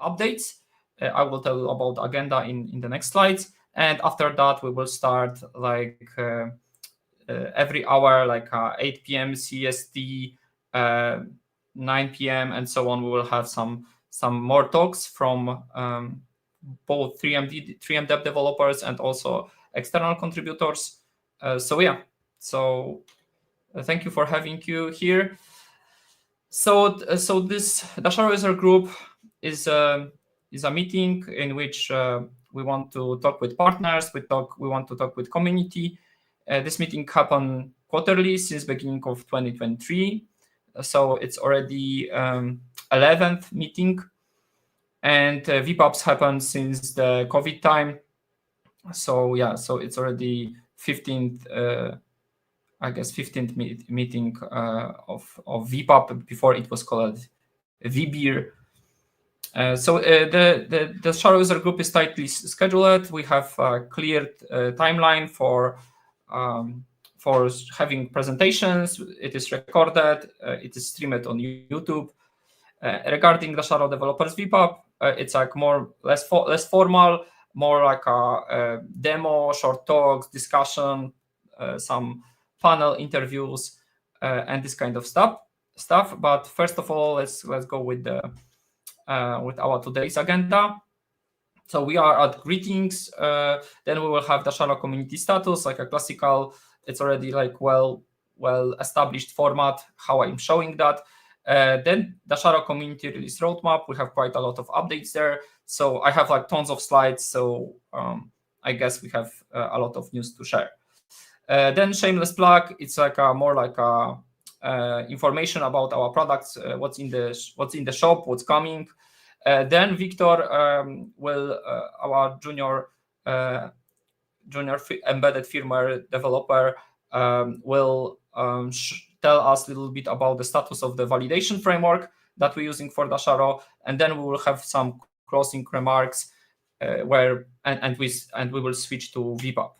updates. I will tell you about the agenda in the next slides. And after that, we will start like every hour, like 8 p.m. CST, 9 p.m. and so on. We will have some more talks from both 3M Dev developers and also external contributors. So thank you for having you here. So this Dasharo User Group is a meeting in which we want to talk with partners. We want to talk with community. This meeting happened quarterly since beginning of 2023. So it's already 11th meeting, and vPubs happened since the COVID time. So so it's already 15th. I guess 15th meeting of vPub. Before it was called vBeer. So the Dasharo User Group is tightly scheduled. We have a clear timeline for having presentations. It is recorded. It is streamed on YouTube. Regarding Dasharo Developers vPub, it's like less formal, more like a demo, short talks, discussion, some panel interviews, and this kind of stuff. But first of all, let's go with our today's agenda. So we are at greetings. Then we will have Dasharo community status, like a classical. It's already like well established format. How I'm showing that. Then Dasharo community release roadmap. We have quite a lot of updates there. So I have like tons of slides. So I guess we have a lot of news to share. Then shameless plug. It's like more like information about our products, what's in the shop, what's coming. Then Victor our junior embedded firmware developer, will tell us a little bit about the status of the validation framework that we're using for Dasharo, and then we will have some closing remarks and we will switch to vPub.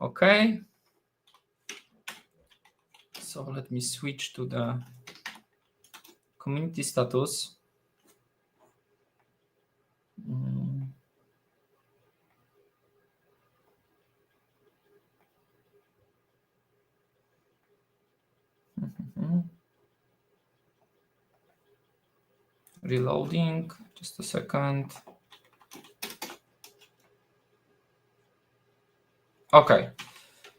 Okay. So let me switch to the community status. Reloading, just a second. Okay,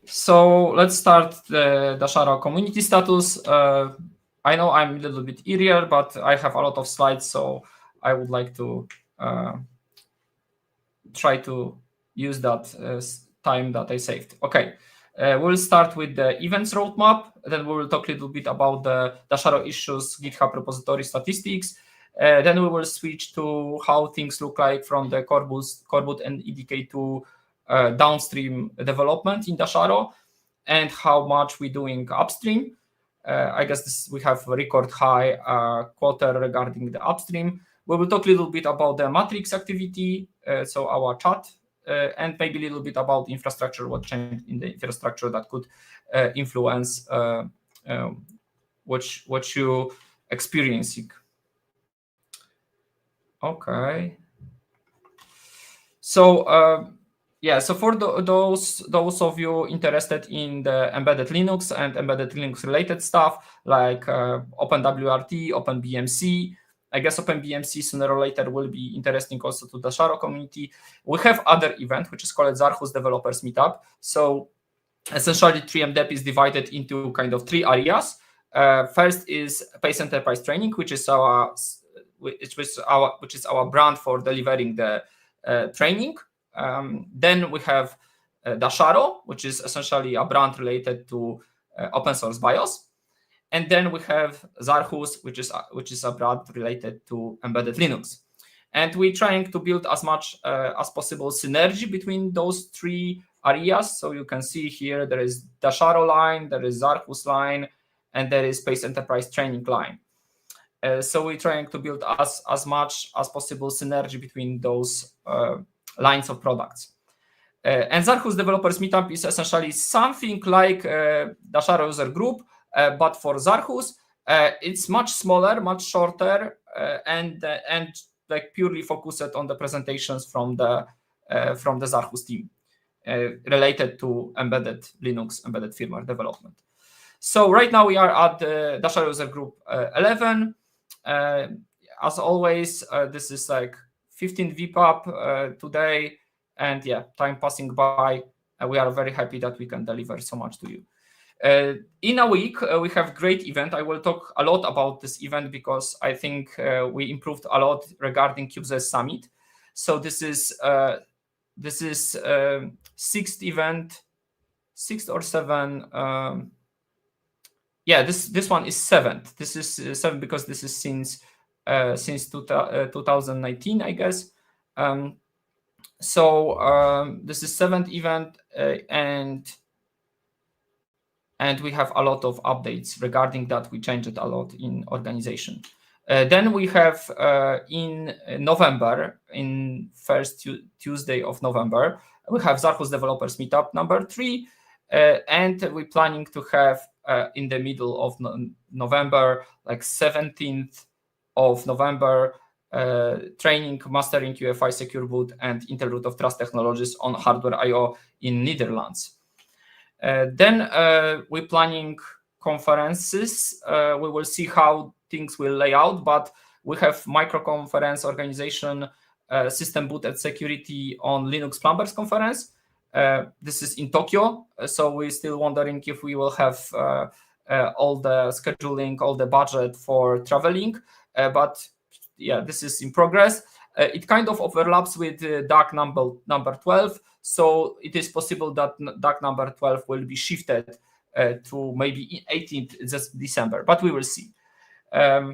so let's start the Dasharo community status. I know I'm a little bit earlier, but I have a lot of slides, so I would like to try to use that time that I saved. Okay, we'll start with the events roadmap. Then we will talk a little bit about the Dasharo issues, GitHub repository statistics. Then we will switch to how things look like from the core boot and EDK to downstream development in Dasharo, and how much we're doing upstream. I guess we have a record high quarter regarding the upstream. We will talk a little bit about the matrix activity, so our chat, and maybe a little bit about infrastructure, what changed in the infrastructure that could influence what you experiencing. Okay. So so for those of you interested in the embedded Linux and embedded Linux related stuff like OpenWRT, OpenBMC, I guess OpenBMC sooner or later will be interesting also to the Dasharo community. We have other event which is called Zarhus Developers Meetup. So essentially 3M Dev is divided into kind of three areas. First is Pace Enterprise Training, which is our brand for delivering the training. Then we have Dasharo, which is essentially a brand related to open source BIOS. And then we have Zarhus, which is a brand related to embedded Linux. And we're trying to build as much as possible synergy between those three areas. So you can see here there is Dasharo line, there is Zarhus line, and there is Pace Enterprise Training line. So we're trying to build as much as possible synergy between those lines of products. And Zarhus Developers Meetup is essentially something like Dasharo User Group, but for Zarhus, it's much smaller, much shorter, and like purely focused on the presentations from the Zarhus team related to embedded Linux, embedded firmware development. So right now we are at the Dasharo User Group 11. As always, this is like 15 vPub today, and yeah, time passing by. We are very happy that we can deliver so much to you. In a week, we have great event. I will talk a lot about this event because I think we improved a lot regarding CubeZS Summit. So this is sixth event, 6 or 7. Yeah, this one is 7th. This is 7 because this is since 2019, I guess. This is 7th event, and we have a lot of updates regarding that. We changed it a lot in organization. Then we have in November, in first Tuesday of November, we have Zarhus Developers Meetup number 3, and we're planning to have in the middle of November, like 17th of November, training mastering UEFI Secure Boot and Interroot of Trust Technologies on Hardware I/O in Netherlands. Then we're planning conferences. We will see how things will lay out, but we have micro conference organization, system boot and security on Linux Plumbers conference. This is in Tokyo, so we're still wondering if we will have all the scheduling, all the budget for traveling, but yeah, this is in progress. It kind of overlaps with DAC number 12, so it is possible that DAC number 12 will be shifted to maybe 18th December, but we will see. Yeah.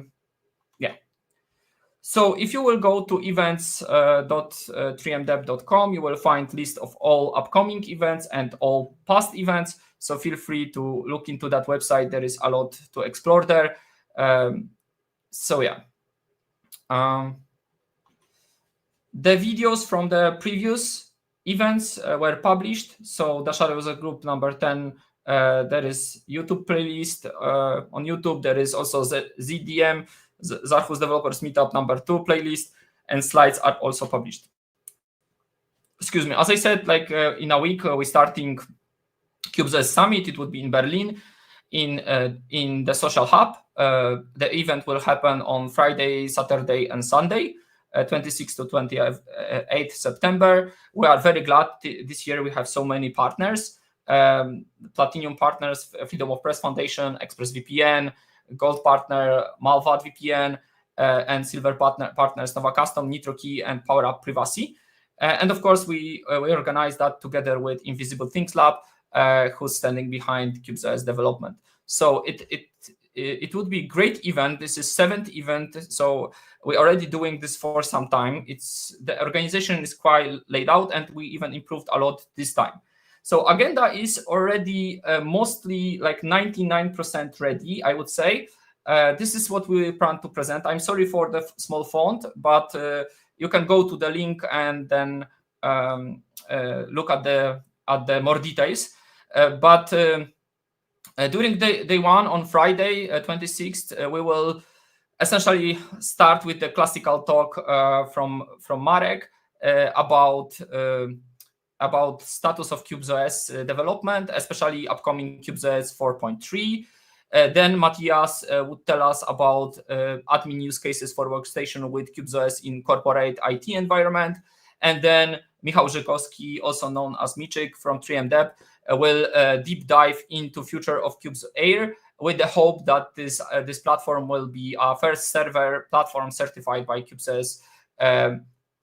So if you will go to events.3mdeb.com, you will find list of all upcoming events and all past events. So feel free to look into that website. There is a lot to explore there. So yeah. The videos from the previous events were published. So Dasharo User Group number 10, there is YouTube playlist on YouTube. There is also the ZDM, Zarhus Developers Meetup number 2 playlist, and slides are also published. Excuse me. As I said, like in a week, we're starting CubeZS Summit. It would be in Berlin, in the Social Hub. The event will happen on Friday, Saturday, and Sunday, 26th to 28th September. We are very glad this year we have so many partners, Platinum partners, Freedom of Press Foundation, ExpressVPN, Gold partner, Malvad VPN, and Silver partners, Nova Custom, NitroKey, and PowerUp Privacy. And of course, we organize that together with Invisible Things Lab, who's standing behind CubeZS development. So it would be a great event. This is 7th event, so we're already doing this for some time. The organization is quite laid out, and we even improved a lot this time. So agenda is already mostly like 99% ready, I would say. This is what we plan to present. I'm sorry for the small font, but you can go to the link and then look at the more details. During day 1 on Friday, 26th, we will essentially start with the classical talk from Marek about status of CubeZS development, especially upcoming CubeZS 4.3. Then Matthias would tell us about admin use cases for workstation with CubeZS in corporate IT environment. And then Michał Żykowski, also known as Michik from 3mdeb, will deep dive into future of CubeZS Air with the hope that this platform will be our first server platform certified by CubeZS.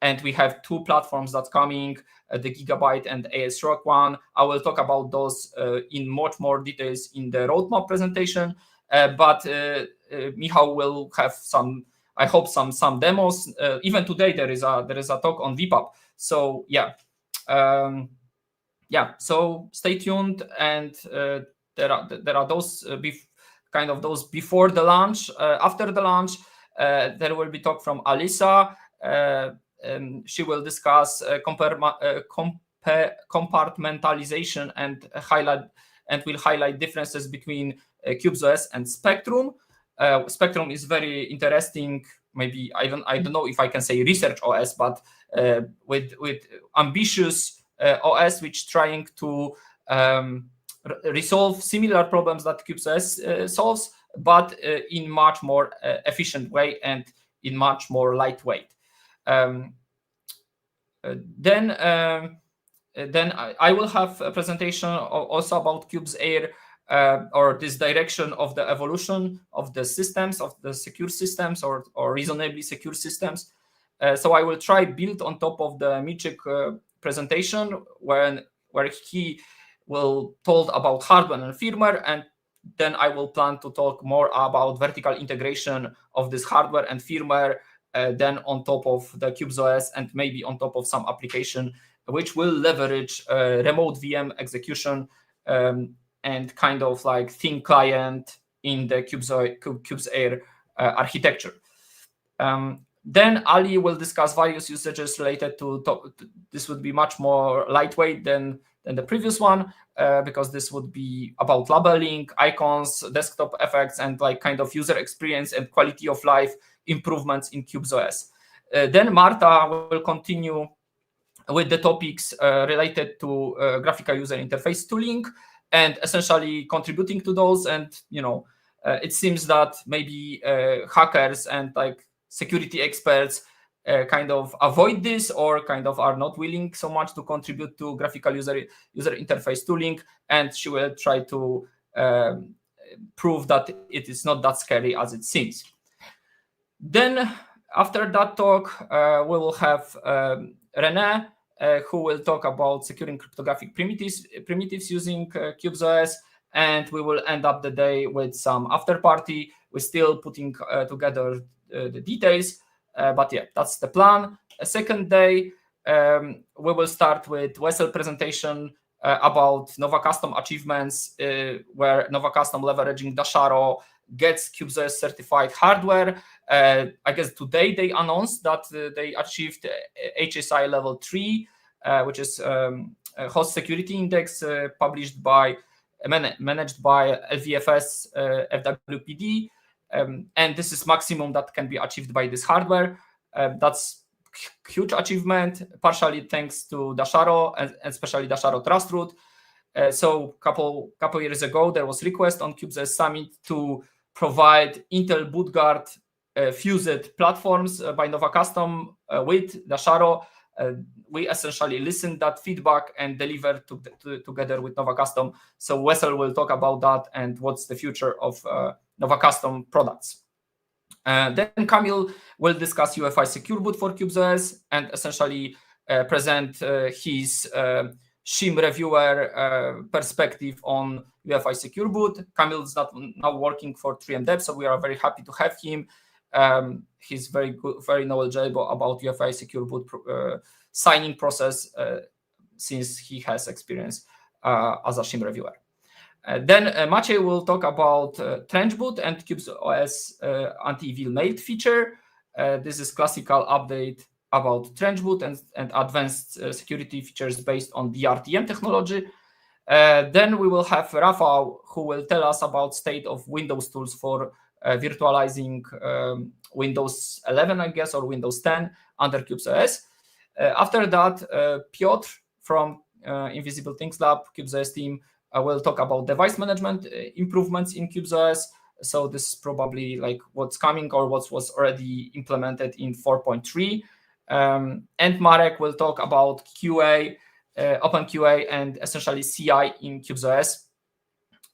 And we have 2 platforms that's coming, the Gigabyte and ASRock one. I will talk about those in much more details in the roadmap presentation. But Michał will have some, I hope, some demos. Even today there is a talk on vPub. So yeah, So stay tuned, and there are those kind of those before the launch. After the launch, there will be talk from Alisa. She will discuss compartmentalization and will highlight differences between CubeZS and Spectrum. Spectrum is very interesting. Maybe I don't know if I can say research OS, but with ambitious OS which trying to resolve similar problems that CubesOS solves, but in much more efficient way and in much more lightweight. Then I will have a presentation also about CubesAir, or this direction of the evolution of the systems, of the secure systems or reasonably secure systems. So I will try build on top of the Mieczek presentation where he will talk about hardware and firmware, and then I will plan to talk more about vertical integration of this hardware and firmware, then on top of the CubesOS and maybe on top of some application which will leverage remote VM execution and kind of like thin client in the CubesAir architecture. Then Ali will discuss various usages related to this would be much more lightweight than the previous one, because this would be about labeling, icons, desktop effects, and like kind of user experience and quality of life improvements in CubesOS. Then Marta will continue with the topics related to graphical user interface tooling and essentially contributing to those. And it seems that maybe hackers and like security experts kind of avoid this or kind of are not willing so much to contribute to graphical user interface tooling, and she will try to prove that it is not that scary as it seems. Then after that talk, we will have René, who will talk about securing cryptographic primitives using CubesOS, and we will end up the day with some after party. We're still putting together the details, but yeah, that's the plan. A second day, we will start with Wessel presentation about Nova Custom achievements, where Nova Custom leveraging Dasharo gets CubesOS certified hardware. I guess today they announced that they achieved HSI level 3, which is a host security index published by managed by LVFS FWPD, and this is maximum that can be achieved by this hardware. That's huge achievement, partially thanks to Dasharo and especially Dasharo Trustroot. So couple years ago there was request on CubesOS Summit to provide Intel bootguard fused platforms by Nova Custom with Dasharo. We essentially listened that feedback and delivered together with Nova Custom. So Wessel will talk about that and what's the future of Nova Custom products. Then Kamil will discuss UEFI Secure Boot for CubesOS and essentially present his shim reviewer perspective on UEFI Secure Boot. Kamil is now working for 3MDev, so we are very happy to have him. He's very good, very knowledgeable about UEFI Secure Boot signing process since he has experience as a shim reviewer. Then Maciej will talk about Trench Boot and CubesOS anti-evil mailed feature. This is classical update about Trench Boot and advanced security features based on DRTM technology. Then we will have Rafał, who will tell us about state of Windows tools for virtualizing Windows 11, I guess, or Windows 10 under CubesOS. After that, Piotr from Invisible Things Lab, CubesOS team, will talk about device management improvements in CubesOS. So this is probably like what's coming or what was already implemented in 4.3. And Marek will talk about QA, OpenQA, and essentially CI in CubesOS.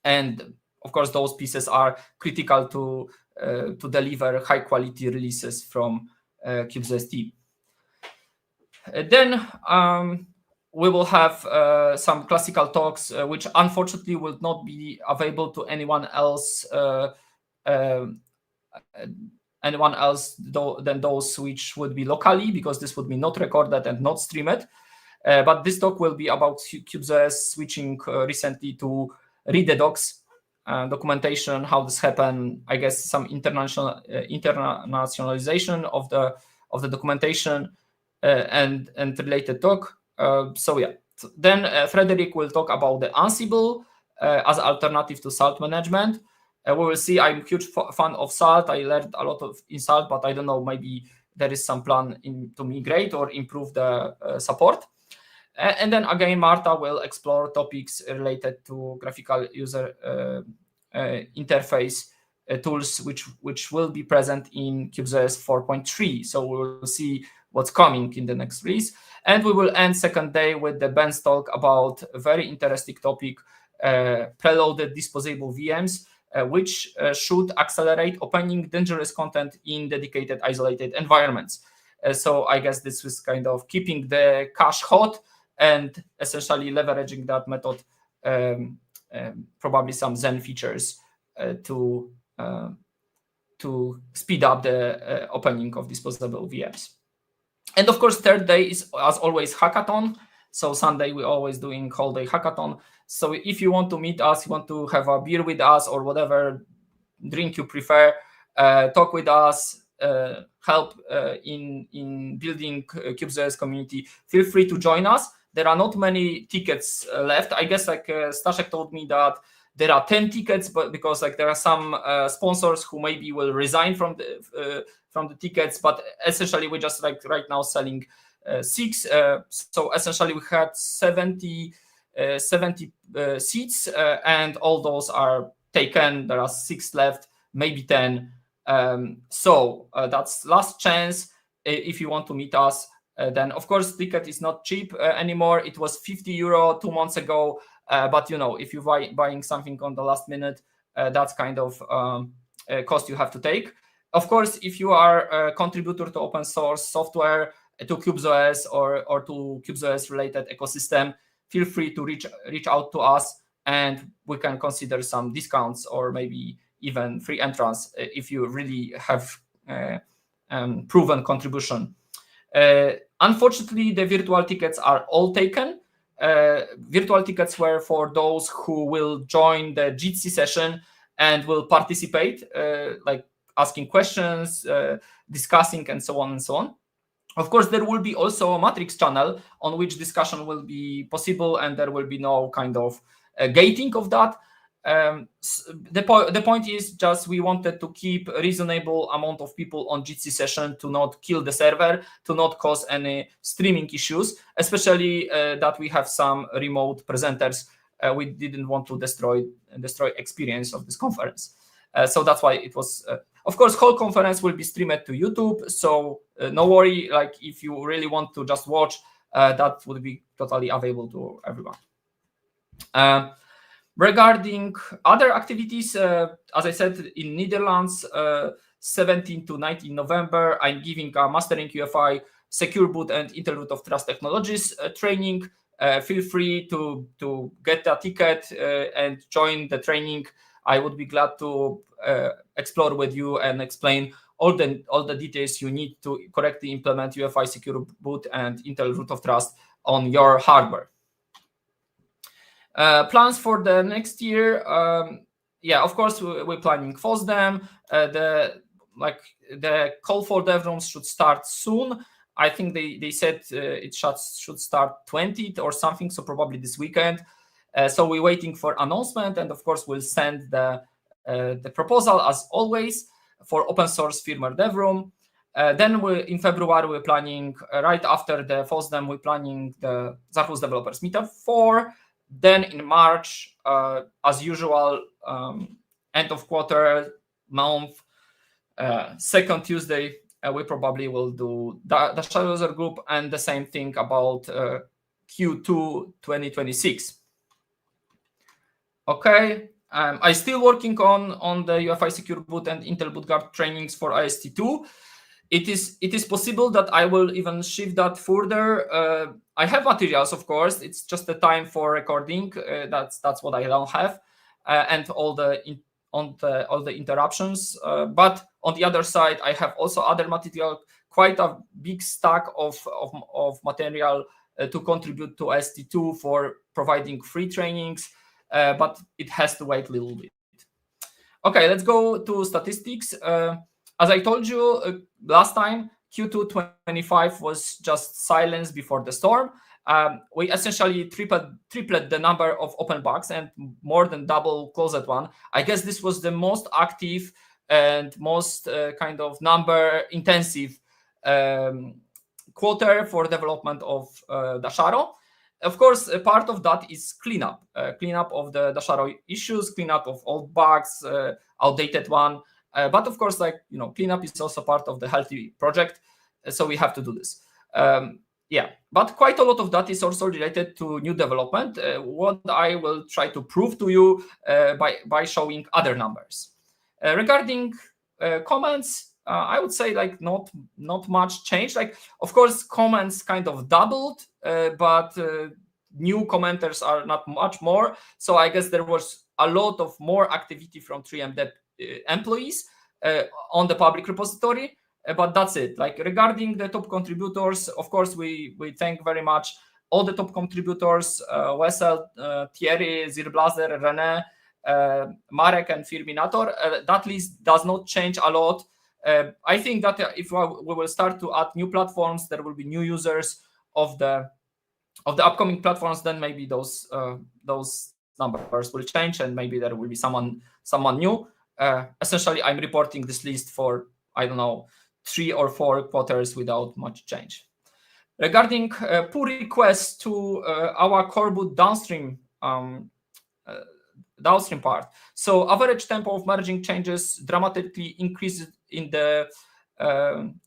And of course, those pieces are critical to deliver high quality releases from CubesOS team. Then we will have some classical talks, which unfortunately will not be available to anyone else than those which would be locally, because this would be not recorded and not streamed. But this talk will be about CubesOS switching recently to read the docs documentation, how this happened, I guess some internationalization of the documentation and related talk. So yeah, then Frederick will talk about the Ansible as alternative to salt management. We will see. I'm a huge fan of Salt. I learned a lot in Salt, but I don't know, maybe there is some plan to migrate or improve the support. And then again, Marta will explore topics related to graphical user interface tools, which will be present in CubesOS 4.3. So we will see what's coming in the next release. And we will end second day with the Ben's talk about a very interesting topic, preloaded disposable VMs, which should accelerate opening dangerous content in dedicated isolated environments. So I guess this is kind of keeping the cache hot and essentially leveraging that method, probably some Zen features to speed up the opening of disposable VMs. And of course, third day is, as always, hackathon. So Sunday, we're always doing whole day hackathon. So if you want to meet us, you want to have a beer with us or whatever drink you prefer, talk with us, help in building CubesOS community, feel free to join us. There are not many tickets left. I guess like Staszek told me that there are 10 tickets, but because like there are some sponsors who maybe will resign from the tickets, but essentially we're just like right now selling 6. So essentially we had 70 seats, and all those are taken. There are 6 left, maybe 10. So that's last chance if you want to meet us. Then of course ticket is not cheap anymore. It was €50 2 months ago, but you know, if you're buying something on the last minute, that's kind of cost you have to take. Of course, if you are a contributor to open source software, to CubesOS or to CubesOS related ecosystem, feel free to reach out to us, and we can consider some discounts or maybe even free entrance if you really have proven contribution. Unfortunately, the virtual tickets are all taken. Virtual tickets were for those who will join the Jitsi session and will participate, like asking questions, discussing, and so on and so on. Of course, there will be also a Matrix channel on which discussion will be possible, and there will be no kind of gating of that. The point is just we wanted to keep a reasonable amount of people on Jitsi session to not kill the server, to not cause any streaming issues, especially that we have some remote presenters. We didn't want to destroy experience of this conference. So that's why it was, of course, whole conference will be streamed to YouTube. So no worry, like if you really want to just watch, that would be totally available to everyone. Regarding other activities, as I said, in Netherlands, 17 to 19 November, I'm giving a Mastering UEFI Secure Boot and Intel Root of Trust Technologies training. Feel free to get a ticket and join the training. I would be glad to explore with you and explain all the details you need to correctly implement UEFI Secure Boot and Intel Root of Trust on your hardware. Plans for the next year, yeah, of course we're planning FOSDEM. The call for dev rooms should start soon. I think they said it should start 20th or something, so probably this weekend. So we're waiting for announcement, and of course we'll send the proposal as always for open source firmware dev room. Then in February we're planning, right after the FOSDEM, we're planning the Zarhus Developers Meetup 4. Then in March, as usual, end of quarter month, second Tuesday, we probably will do the Dasharo User Group, and the same thing about Q2 2026. Okay, I'm still working on the UEFI Secure Boot and Intel BootGuard trainings for IST2. It is possible that I will even shift that further. I have materials, of course. It's just the time for recording. That's what I don't have, and all the interruptions. But on the other side, I have also other material, quite a big stack of material to contribute to IST2 for providing free trainings. But it has to wait a little bit. Okay, let's go to statistics. As I told you last time, Q2 25 was just silence before the storm. We essentially tripled the number of open bugs and more than double closed one. I guess this was the most active and most kind of number intensive quarter for development of Dasharo. Of course, a part of that is cleanup of the Dasharo issues, cleanup of old bugs, outdated one. But of course, cleanup is also part of the healthy project, so we have to do this. Yeah, but quite a lot of that is also related to new development. What I will try to prove to you by showing other numbers. Regarding comments, I would say not much change. Of course, comments kind of doubled, but new commenters are not much more. So I guess there was a lot of more activity from 3MDev employees on the public repository. But that's it. Regarding the top contributors, of course, we thank very much all the top contributors: Wessel, Thierry, Zirblazer, René, Marek, and Firminator. That list does not change a lot. I think that if we will start to add new platforms, there will be new users of the upcoming platforms. Then maybe those numbers will change, and maybe there will be someone new. Essentially, I'm reporting this list for, I don't know, 3 or 4 quarters without much change. Regarding pull requests to our core boot downstream part, so average tempo of merging changes dramatically increased in the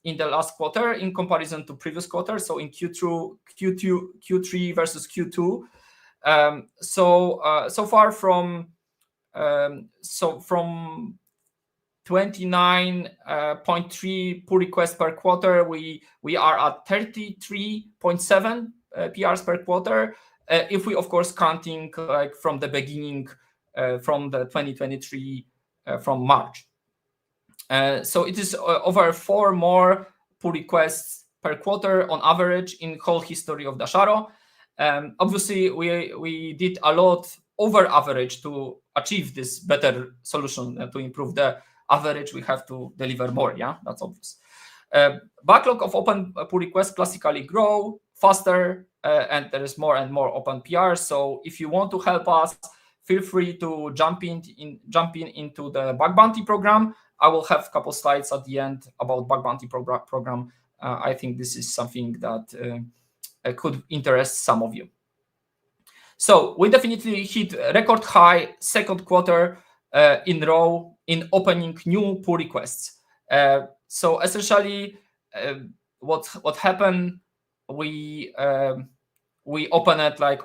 last quarter in comparison to previous quarter. So in Q3 versus Q2. So far from 29.3 pull requests per quarter, we are at 33.7 PRs per quarter. If we, of course, counting from the beginning, from the 2023, from March. So it is over 4 more pull requests per quarter on average in whole history of Dasharo. Obviously, we did a lot over average to achieve this better solution. To improve the average, we have to deliver more. Yeah, that's obvious. Backlog of open pull requests classically grow faster, and there is more and more open PRs. So if you want to help us, feel free to jump in into the bug bounty program. I will have a couple slides at the end about bug bounty program. I think this is something that could interest some of you. So we definitely hit record high second quarter in row in opening new pull requests. So essentially, what happened? We opened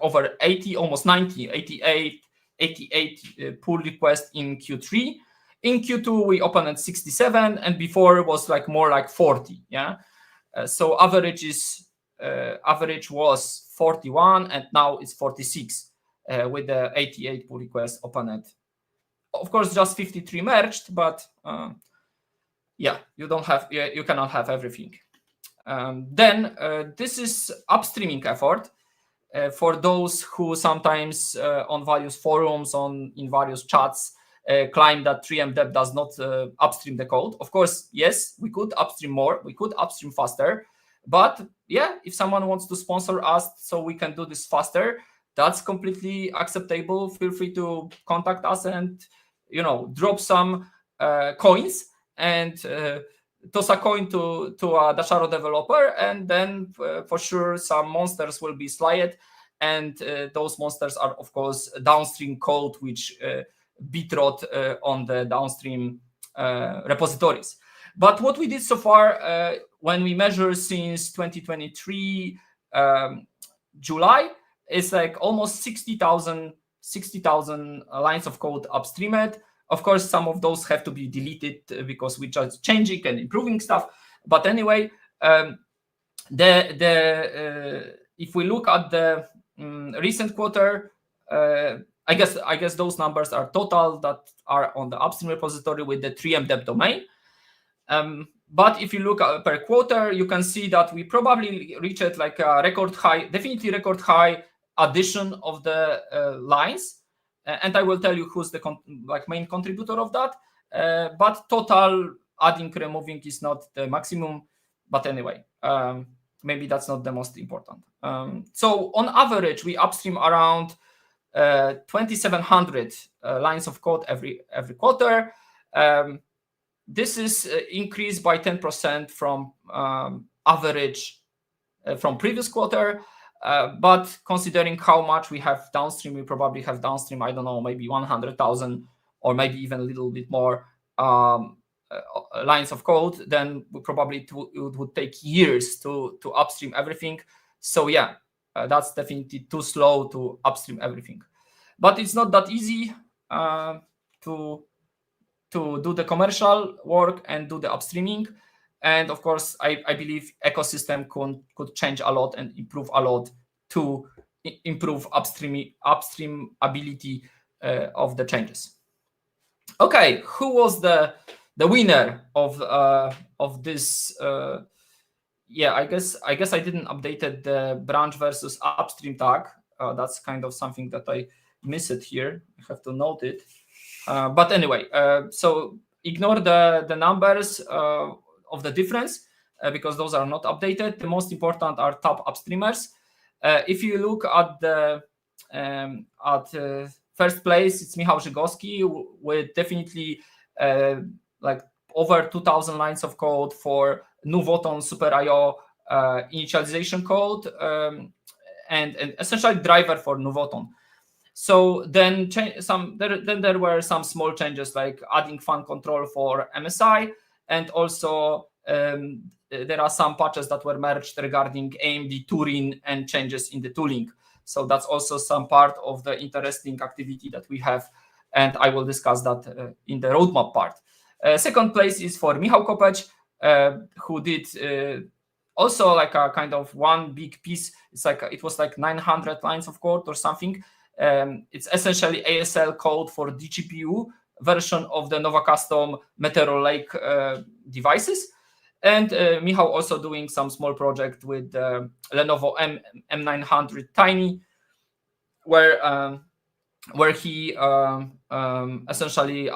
over 80, almost 90, 88 pull requests in Q3. In Q2 we opened at 67, and before it was more like 40. Yeah, so average was 41, and now it's 46 with the 88 pull requests opened. Of course, just 53 merged, but yeah, you cannot have everything. Then this is upstreaming effort for those who sometimes on various forums, in various chats, claim that 3MDev does not upstream the code. Of course, yes, we could upstream more, we could upstream faster, but yeah, if someone wants to sponsor us so we can do this faster, that's completely acceptable. Feel free to contact us and drop some coins and toss a coin to a Dasharo developer, and then for sure some monsters will be slayed, and those monsters are of course downstream code which bitrot on the downstream repositories. But what we did so far, when we measure since 2023 July, is almost 60,000 lines of code upstreamed. Of course, some of those have to be deleted because we just changing and improving stuff. But anyway, if we look at the recent quarter, I guess those numbers are total that are on the upstream repository with the 3MDev domain. But if you look at per quarter, you can see that we probably reached a record high, definitely record high addition of the lines. And I will tell you who's the main contributor of that. But total adding, removing is not the maximum. But anyway, maybe that's not the most important. So on average, we upstream around 2,700 lines of code every quarter. This is increased by 10% from average from previous quarter. But considering how much we have downstream, we probably have downstream, I don't know, maybe 100,000 or maybe even a little bit more lines of code, then we probably it would take years to upstream everything. So yeah, that's definitely too slow to upstream everything. But it's not that easy to do the commercial work and do the upstreaming. And of course, I believe ecosystem could change a lot and improve a lot to improve upstream ability of the changes. Okay, who was the winner of this? Yeah, I guess I didn't updated the branch versus upstream tag. That's kind of something that I missed here. I have to note it. But anyway, so ignore the numbers of the difference because those are not updated. The most important are top upstreamers. If you look at the first place, it's Michał Żygowski with definitely like over 2,000 lines of code for Nuvoton Super IO initialization code and essentially driver for Nuvoton. So then there were some small changes like adding fan control for MSI, and also there are some patches that were merged regarding AMD Turin and changes in the tooling. So that's also some part of the interesting activity that we have, and I will discuss that in the roadmap part. Second place is for Michał Kopeć, who did also like a kind of one big piece. It was like 900 lines of code or something. It's essentially ASL code for DGPU version of the Nova Custom Meteor Lake devices. And Michał also doing some small project with Lenovo M900 Tiny, where he essentially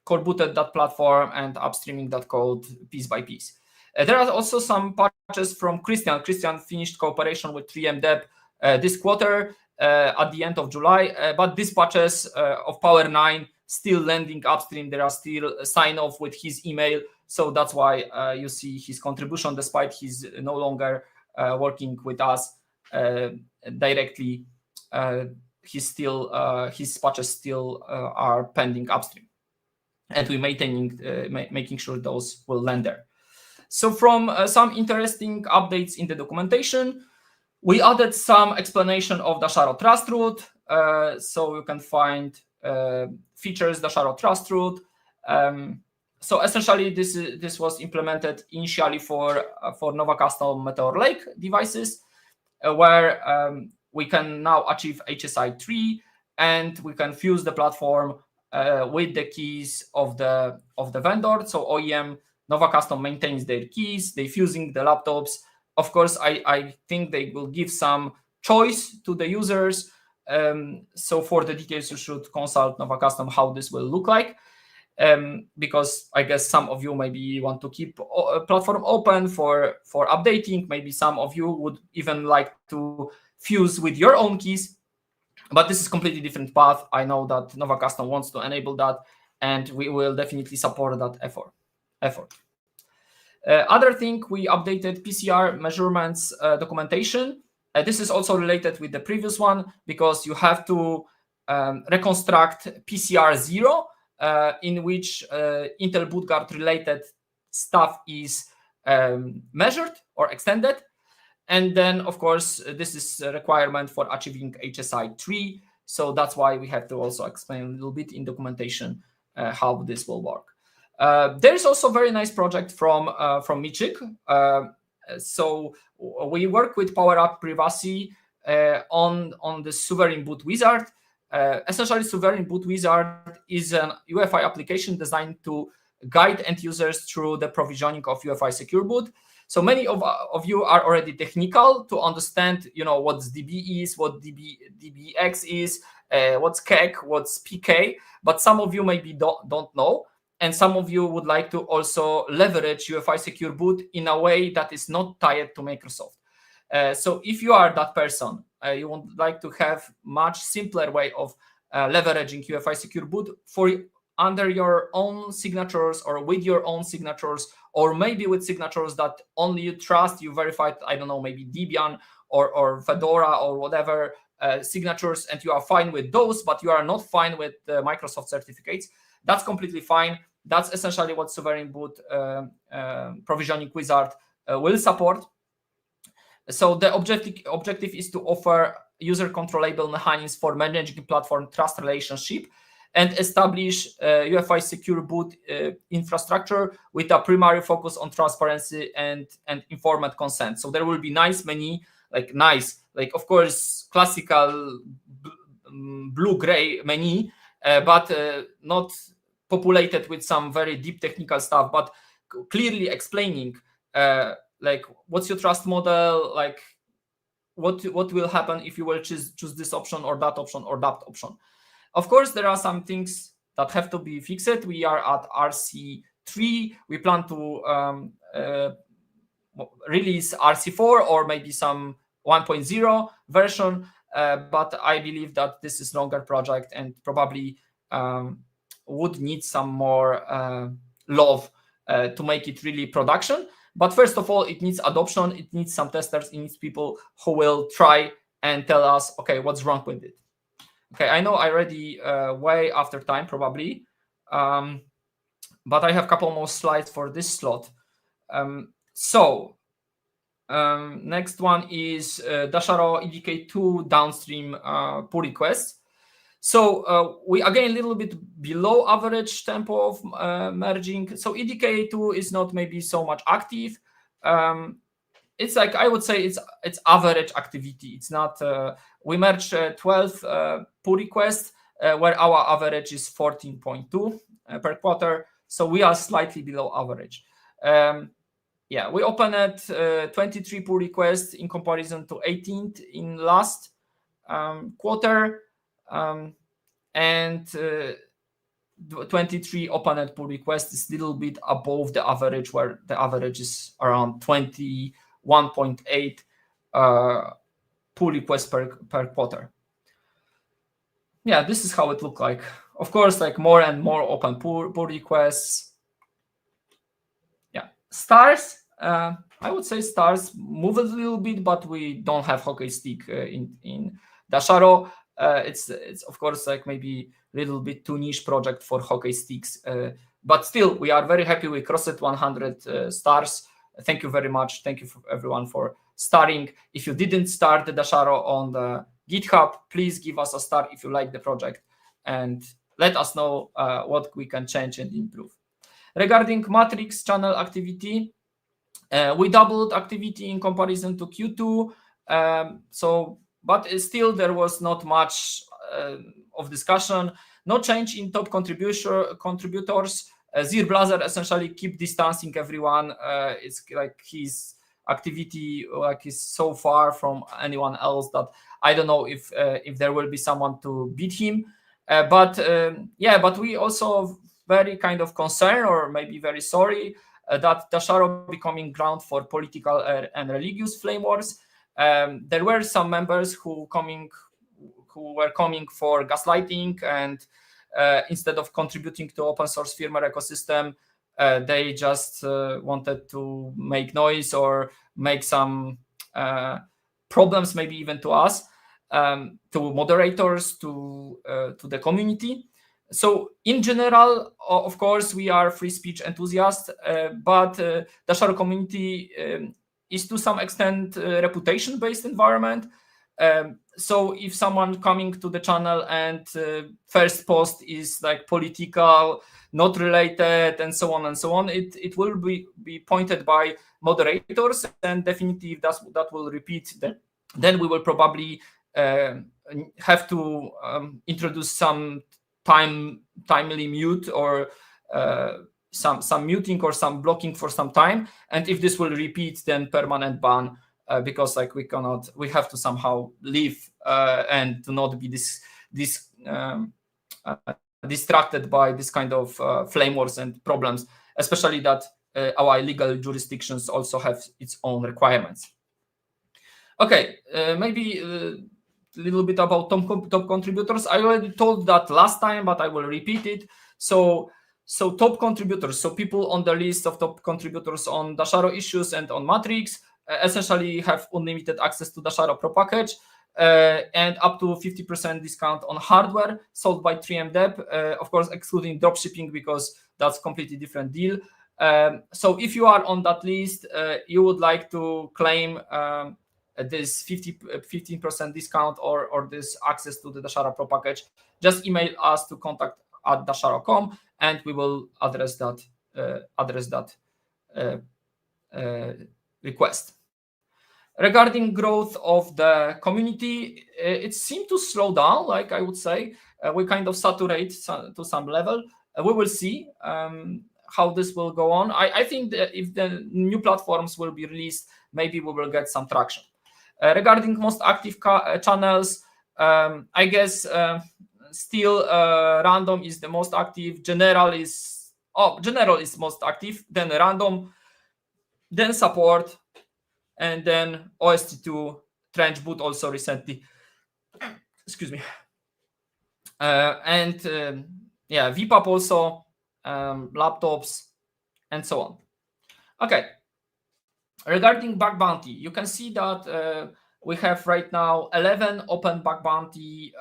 core booted that platform and upstreaming that code piece by piece. There are also some patches from Christian. Christian finished cooperation with 3M Deb this quarter at the end of July, but these patches of Power 9 still landing upstream. There are still sign off with his email, so that's why you see his contribution despite he's no longer working with us directly. His patches still are pending upstream, and we're making sure those will land there. So from some interesting updates in the documentation, we added some explanation of Dasharo Trust Root. So you can find features Dasharo Trust Root. So essentially, this was implemented initially for Nova Custom Meteor Lake devices, where we can now achieve HSI 3, and we can fuse the platform with the keys of the vendor. So OEM Nova Custom maintains their keys, they're fusing the laptops. Of course, I think they will give some choice to the users. So for the details, you should consult Nova Custom how this will look like. Because I guess some of you maybe want to keep a platform open for updating. Maybe some of you would even like to fuse with your own keys. But this is completely different path. I know that Nova Custom wants to enable that, and we will definitely support that effort. Other thing, we updated PCR measurements documentation. This is also related with the previous one because you have to reconstruct PCR 0, in which Intel bootguard related stuff is measured or extended. And then, of course, this is a requirement for achieving HSI 3. So that's why we have to also explain a little bit in documentation how this will work. There's also a very nice project from Michik. So we work with PowerUp Privacy on the Sovereign Boot Wizard. Essentially, Sovereign Boot Wizard is an UEFI application designed to guide end users through the provisioning of UEFI Secure Boot. So many of you are already technical to understand, what DB is, what DBX is, what's KEK, what's PK. But some of you maybe don't know. and some of you would like to also leverage UEFI Secure Boot in a way that is not tied to Microsoft. So if you are that person, you would like to have much simpler way of leveraging UEFI Secure Boot for under your own signatures or with your own signatures, or maybe with signatures that only you trust, you verified, I don't know, maybe Debian or Fedora or whatever signatures, and you are fine with those, but you are not fine with the Microsoft certificates. That's completely fine. That's essentially what Sovereign Boot provisioning wizard will support. So the objective is to offer user controllable mechanisms for managing platform trust relationship and establish UEFI Secure Boot infrastructure with a primary focus on transparency and informed consent. So there will be many, of course, classical blue-gray menu, but not populated with some very deep technical stuff, but clearly explaining what's your trust model, what will happen if you will choose this option or that option or that option. Of course, there are some things that have to be fixed. We are at RC3. We plan to release RC4 or maybe some 1.0 version, but I believe that this is longer project and probably would need some more love to make it really production. But first of all, it needs adoption. It needs some testers. It needs people who will try and tell us, okay, what's wrong with it. Okay, I know I already way after time probably, but I have a couple more slides for this slot. Next one is Dasharo EDK2 downstream pull requests. So we again a little bit below average tempo of merging. So EDK2 is not maybe so much active. It's like, I would say it's average activity. It's not. We merged 12 pull requests where our average is 14.2 per quarter. So we are slightly below average. Yeah, we opened 23 pull requests in comparison to 18 in last quarter, and 23 opened pull requests is a little bit above the average, where the average is around 21.8 pull requests per quarter. Yeah, this is how it looked like. Of course, like more and more open pull requests. Yeah, stars. I would say stars move a little bit, but we don't have hockey stick in Dasharo. It's of course like maybe a little bit too niche project for hockey sticks, but still we are very happy we crossed 100 stars. Thank you very much. Thank you for everyone for starting. If you didn't start the Dasharo on the GitHub, please give us a star if you like the project and let us know what we can change and improve. Regarding Matrix channel activity, we doubled activity in comparison to Q2. But still there was not much of discussion. No change in top contributors. Zir Blazer essentially keep distancing everyone. It's like his activity is so far from anyone else that I don't know if there will be someone to beat him. But we also very kind of concerned, or maybe very sorry, that Dasharo becoming ground for political and religious flame wars. There were some members who were coming for gaslighting, and instead of contributing to open source firmware ecosystem, they just wanted to make noise or make some problems, maybe even to us, to moderators, to the community. So in general, of course, we are free speech enthusiasts, but Dasharo community is to some extent a reputation-based environment. So if someone coming to the channel and first post is like political, not related, and so on, it will be pointed by moderators, and definitely if that will repeat, then we will probably have to introduce some timely mute or some muting or some blocking for some time. And if this will repeat, then permanent ban, because like we have to somehow live and to not be this distracted by this kind of flame wars and problems, especially that our legal jurisdictions also have its own requirements. Okay, maybe a little bit about top contributors. I already told that last time, but I will repeat it. So top contributors, so people on the list of top contributors on Dasharo issues and on Matrix essentially have unlimited access to Dasharo Pro package and up to 50% discount on hardware sold by 3M Deb, of course excluding dropshipping because that's a completely different deal. So if you are on that list, you would like to claim this 15% discount or this access to the Dasharo Pro package, just email us to contact@dasharo.com and we will address that request. Regarding growth of the community, it seemed to slow down, like I would say. We kind of saturate to some level. We will see how this will go on. I think that if the new platforms will be released, maybe we will get some traction. Regarding most active channels, I guess still random is the most active. General is most active, then random, then support, and then OST2, Trench Boot also recently. Excuse me. And yeah, vPub also, laptops, and so on. Okay. Regarding bug bounty, you can see that we have right now 11 open bug bounty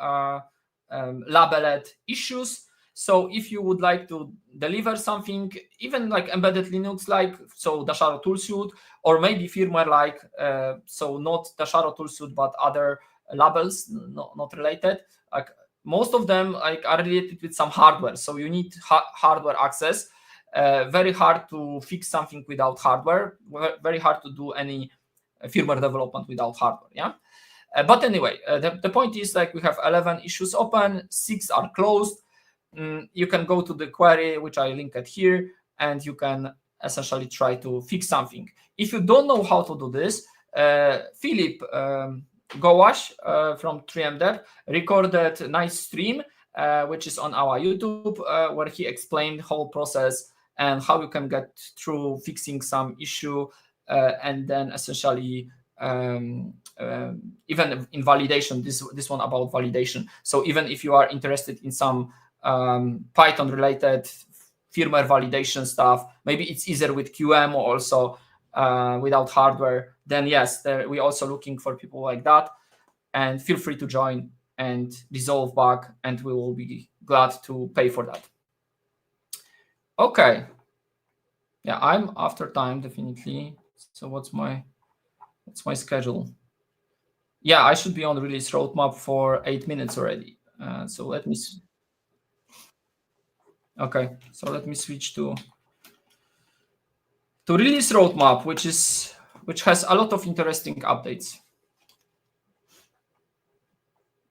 labeled issues. So if you would like to deliver something, even like embedded Linux, like so Dasharo toolsuit, or maybe firmware like so not Dasharo toolsuit but other labels not related, like most of them like are related with some hardware. So you need hardware access. Very hard to fix something without hardware. Very hard to do any firmware development without hardware. Yeah. But anyway, the point is like we have 11 issues open, 6 are closed. You can go to the query, which I linked here, and you can essentially try to fix something. If you don't know how to do this, Philip Gowash from 3M Dev recorded a nice stream, which is on our YouTube, where he explained the whole process and how you can get through fixing some issue, and then essentially even in validation, this one about validation. So even if you are interested in some Python related firmware validation stuff, maybe it's easier with QM or also without hardware, then yes, we're also looking for people like that, and feel free to join and resolve bug, and we will be glad to pay for that. Okay, yeah, I'm after time definitely. So what's my schedule? Yeah, I should be on the release roadmap for 8 minutes already. So let me. Okay, so let me switch to release roadmap, which has a lot of interesting updates.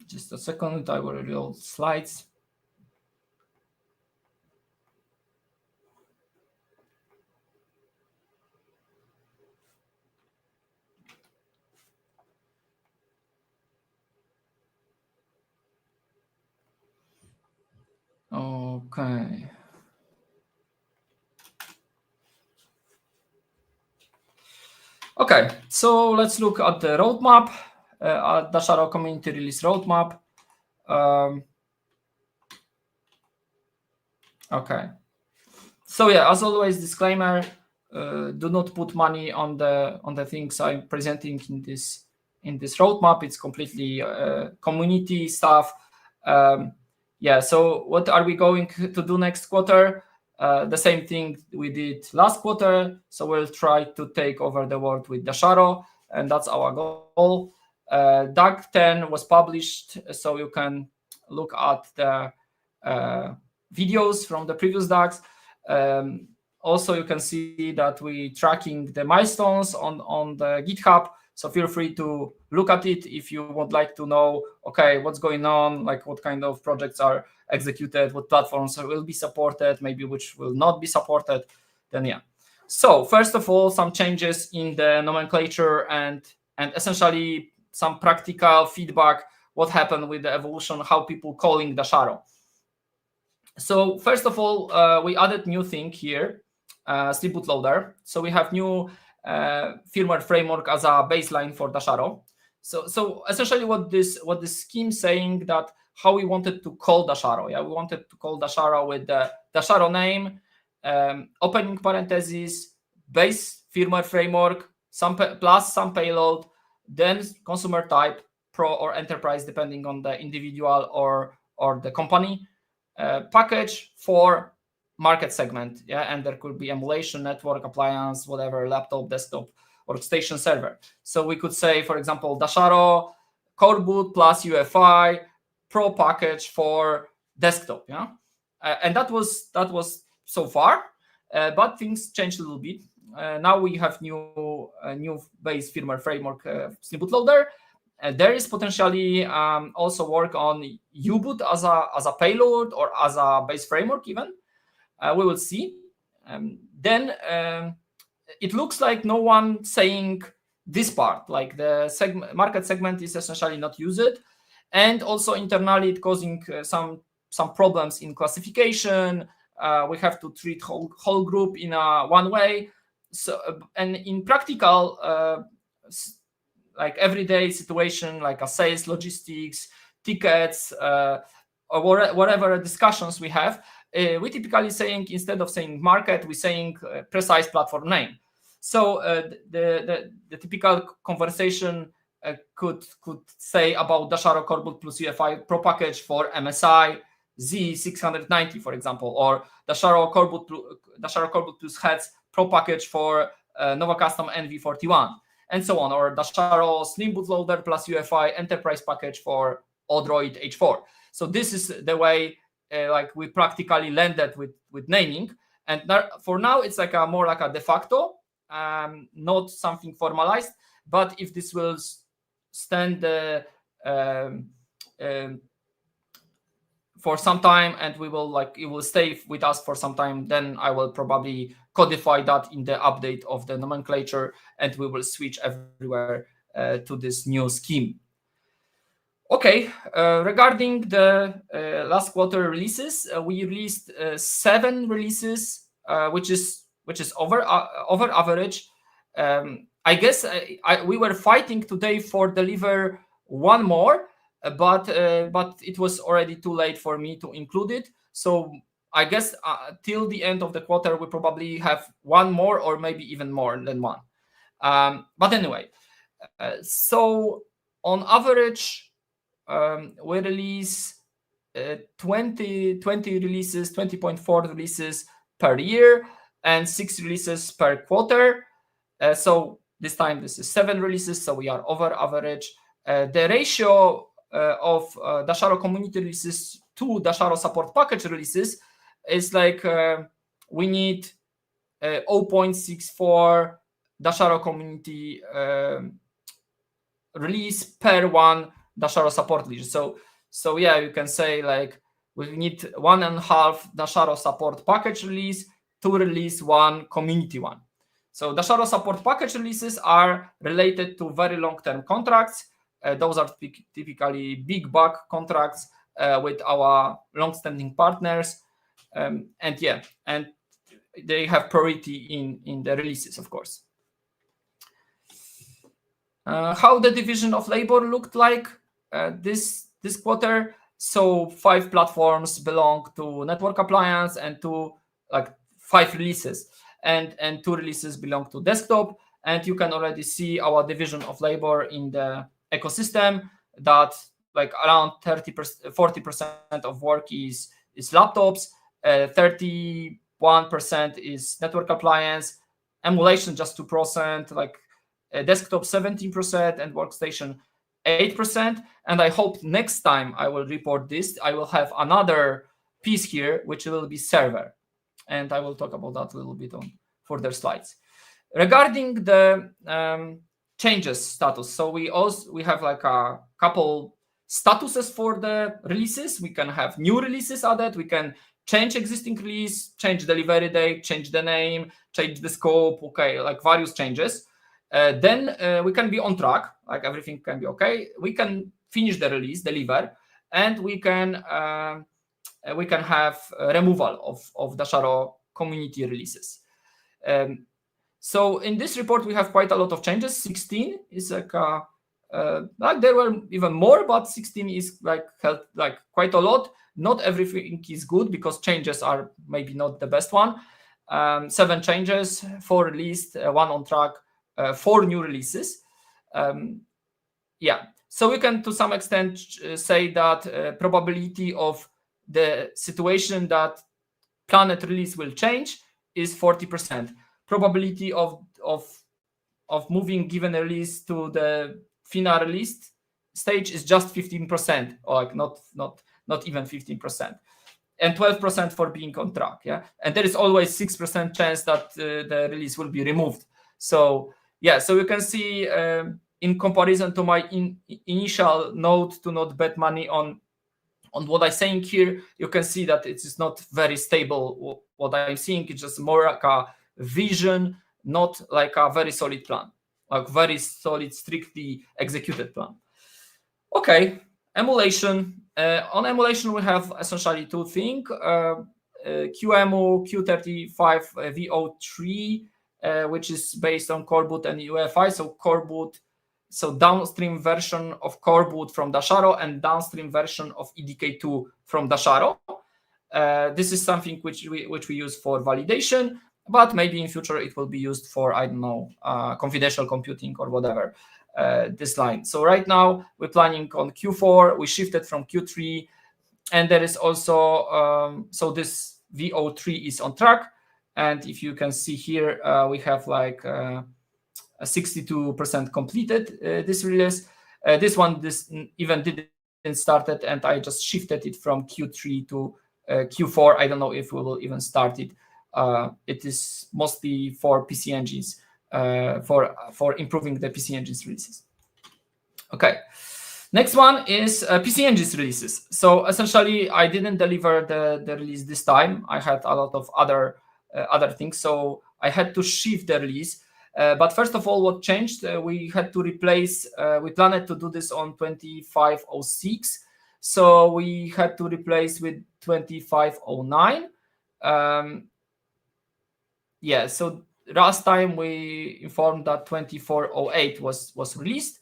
Just a second, I will reload slides. Okay. Okay, so let's look at the roadmap, at Dasharo community release roadmap. Okay. So yeah, as always, disclaimer: do not put money on the things I'm presenting in this roadmap. It's completely community stuff. Yeah. So what are we going to do next quarter? The same thing we did last quarter. So we'll try to take over the world with Dasharo, and that's our goal. DAG 10 was published, so you can look at the videos from the previous DAGs. Also, you can see that we tracking the milestones on the GitHub. So feel free to look at it if you would like to know, okay, what's going on, like what kind of projects are executed, what platforms will be supported, maybe which will not be supported. Then yeah. So first of all, some changes in the nomenclature and essentially some practical feedback, what happened with the evolution, how people calling Dasharo. So first of all, we added new thing here, Sleep bootloader. So we have new firmware framework as a baseline for Dasharo. So essentially, what this scheme saying that how we wanted to call Dasharo. Yeah, we wanted to call Dasharo with the Dasharo name, opening parentheses, base firmware framework, plus some payload, then consumer type, pro or enterprise, depending on the individual or the company. Package for market segment, yeah, and there could be emulation, network, appliance, whatever, laptop, desktop, workstation, server. So we could say, for example, Dasharo core boot plus UEFI pro package for desktop, yeah, and that was so far, but things changed a little bit. Now we have new base firmware framework, Sleep bootloader. There is potentially also work on U-boot as a payload or as a base framework even. We will see. Then it looks like no one saying this part, like the market segment is essentially not used, and also internally it causing some problems in classification. We have to treat whole group in a one way. So and in practical, like everyday situation, like a sales, logistics, tickets, or whatever discussions we have, we typically saying, instead of saying market, we saying precise platform name. So the typical conversation could say about Dasharo core boot plus UEFI pro package for MSI Z690, for example, or Dasharo core boot plus heads pro package for Nova Custom NV41, and so on, or Dasharo Slim bootloader plus UEFI enterprise package for Odroid H4. So this is the way like we practically landed with naming, and for now it's like more like a de facto, not something formalized. But if this will stand for some time, and we will it will stay with us for some time, then I will probably codify that in the update of the nomenclature, and we will switch everywhere to this new scheme. Okay, regarding the last quarter releases, we released 7 releases, which is over average. I guess we were fighting today for deliver one more, but it was already too late for me to include it. So I guess till the end of the quarter, we probably have one more, or maybe even more than one. But anyway, so on average, we release 20 releases, 20.4 releases per year, and 6 releases per quarter. So this time this is 7 releases, so we are over average. The ratio of Dasharo community releases to Dasharo support package releases is like we need 0.64 Dasharo community release per one Dasharo support release. So yeah, you can say like we need 1.5 Dasharo support package release to release one community one. So Dasharo support package releases are related to very long-term contracts. Those are typically big bulk contracts with our long-standing partners, and they have priority in the releases, of course. How the division of labor looked like this quarter. So 5 platforms belong to network appliance, and 5 releases, and 2 releases belong to desktop. And you can already see our division of labor in the ecosystem, that like around 40% of work is laptops, 31% is network appliance, emulation just 2%, like desktop 17%, and workstation 8%. And I hope next time I will report this, I will have another piece here, which will be server, and I will talk about that a little bit on further slides. Regarding the changes status, so we have like a couple statuses for the releases. We can have new releases added, we can change existing release, change delivery date, change the name, change the scope, okay, like various changes. Then we can be on track, like everything can be okay. We can finish the release, deliver, and we can we can have removal of Dasharo community releases. So in this report, we have quite a lot of changes. 16 is like there were even more, but 16 is like quite a lot. Not everything is good because changes are maybe not the best one. 7 changes, 4 released, 1 on track, 4 new releases. Yeah, so we can to some extent say that probability of the situation that planet release will change is 40%. Probability of moving given release to the final release stage is just 15%, or like not even 15%, and 12% for being on track. Yeah, and there is always 6% chance that the release will be removed. So yeah, so you can see in comparison to my initial note to not bet money on what I'm saying here, you can see that it is not very stable. What I'm seeing is just more like a vision, not like a very solid plan, like very solid, strictly executed plan. Okay, emulation. On emulation, we have essentially 2 things. QEMU Q35 VO3, which is based on coreboot and UEFI. So coreboot, so downstream version of coreboot from Dasharo and downstream version of EDK2 from Dasharo. This is something which we use for validation, but maybe in future it will be used for, I don't know, confidential computing or whatever, this line. So right now we're planning on Q4, we shifted from Q3, and there is also, so this VO3 is on track. And if you can see here, we have like 62% completed this release. This even didn't started, and I just shifted it from Q3 to Q4. I don't know if we will even start it. It is mostly for PC engines, for improving the PC engines releases. Okay, next one is PC engines releases. So essentially, I didn't deliver the release this time. I had a lot of other things, so I had to shift the release. But first of all, what changed? We had to replace. We planned to do this on 2506, so we had to replace with 2509. Yeah, so last time we informed that 2408 was released,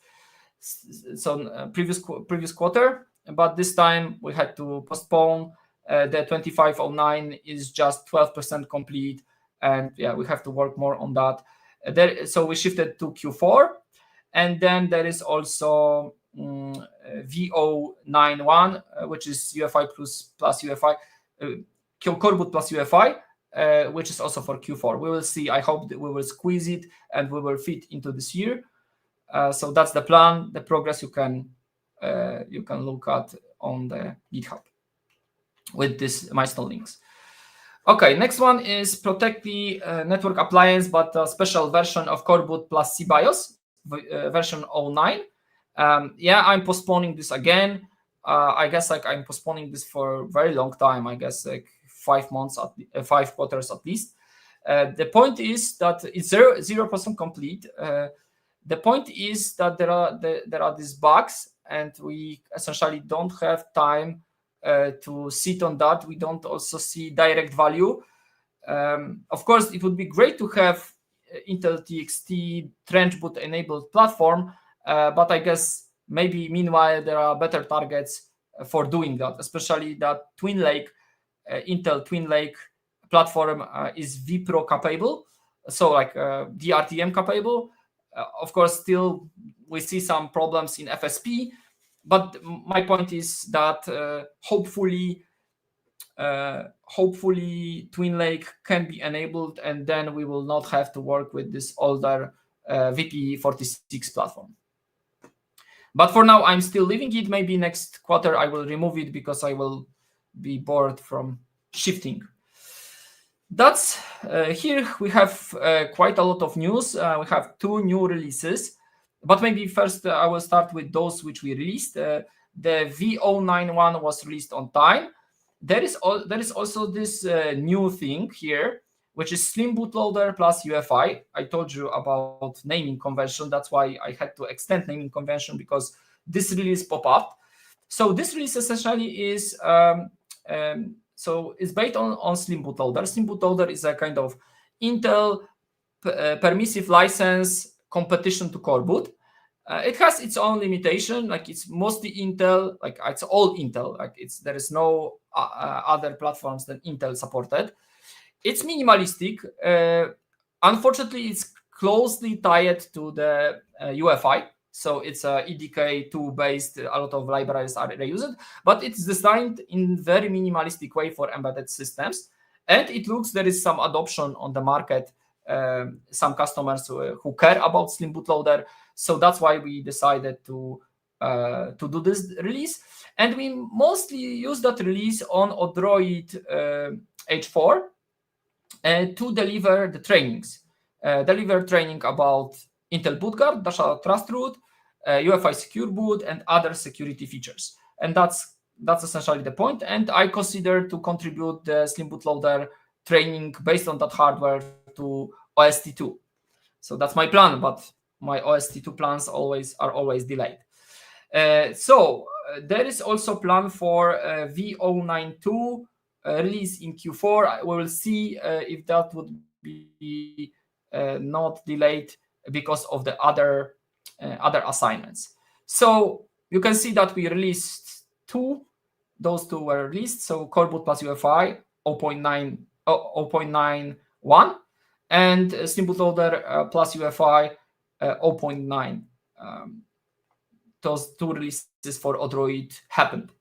so previous quarter, but this time we had to postpone. The 2509 is just 12% complete, and yeah, we have to work more on that. So we shifted to Q4, and then there is also VO91, which is UEFI plus UEFI, coreboot plus UEFI, which is also for Q4. We will see. I hope that we will squeeze it and we will fit into this year. So that's the plan. The progress you can look at on the GitHub with these milestone links. Okay, next one is protect the network appliance, but a special version of coreboot plus CBIOS, version 09. Yeah, I'm postponing this again. I guess like I'm postponing this for a very long time. I guess like 5 months, 5 quarters at least. The point is that it's 0% complete. The point is that there are these bugs, and we essentially don't have time to sit on that. We don't also see direct value. Of course, it would be great to have Intel TXT trench boot enabled platform, but I guess maybe meanwhile there are better targets for doing that, especially that Twin Lake, Intel Twin Lake platform is vPro capable, so like DRTM capable. Of course, still we see some problems in FSP, but my point is that hopefully Twin Lake can be enabled, and then we will not have to work with this older VP46 platform. But for now, I'm still leaving it. Maybe next quarter I will remove it because I will be bored from shifting. That's here we have quite a lot of news. We have 2 new releases, but maybe first I will start with those which we released. The VO91 was released on time. There is also this new thing here, which is Slim Bootloader plus UEFI. I told you about naming convention. That's why I had to extend naming convention, because this release pop up. So this release essentially is So it's based on Slim bootloader. Slim bootloader is a kind of Intel permissive license competition to coreboot. It has its own limitation, like it's mostly Intel, like it's all Intel, like there is no other platforms than Intel supported. It's minimalistic. Unfortunately, it's closely tied to the UFI. So it's a EDK2 based, a lot of libraries are reused, but it's designed in very minimalistic way for embedded systems. And it looks there is some adoption on the market, some customers who care about Slim bootloader. So that's why we decided to do this release. And we mostly use that release on Odroid H4 to deliver the trainings. Deliver training about Intel bootguard, Dasharo trust root, UFI secure boot, and other security features. And that's essentially the point. And I consider to contribute the Slim bootloader training based on that hardware to OST2. So that's my plan, but my OST2 plans are always delayed. So there is also plan for V092 release in Q4. We will see if that would be not delayed because of the other assignments. So you can see that we released two. Those two were released. So coreboot plus UFI 0.91 and Slim bootloader plus UFI 0.9. Those two releases for Odroid happened.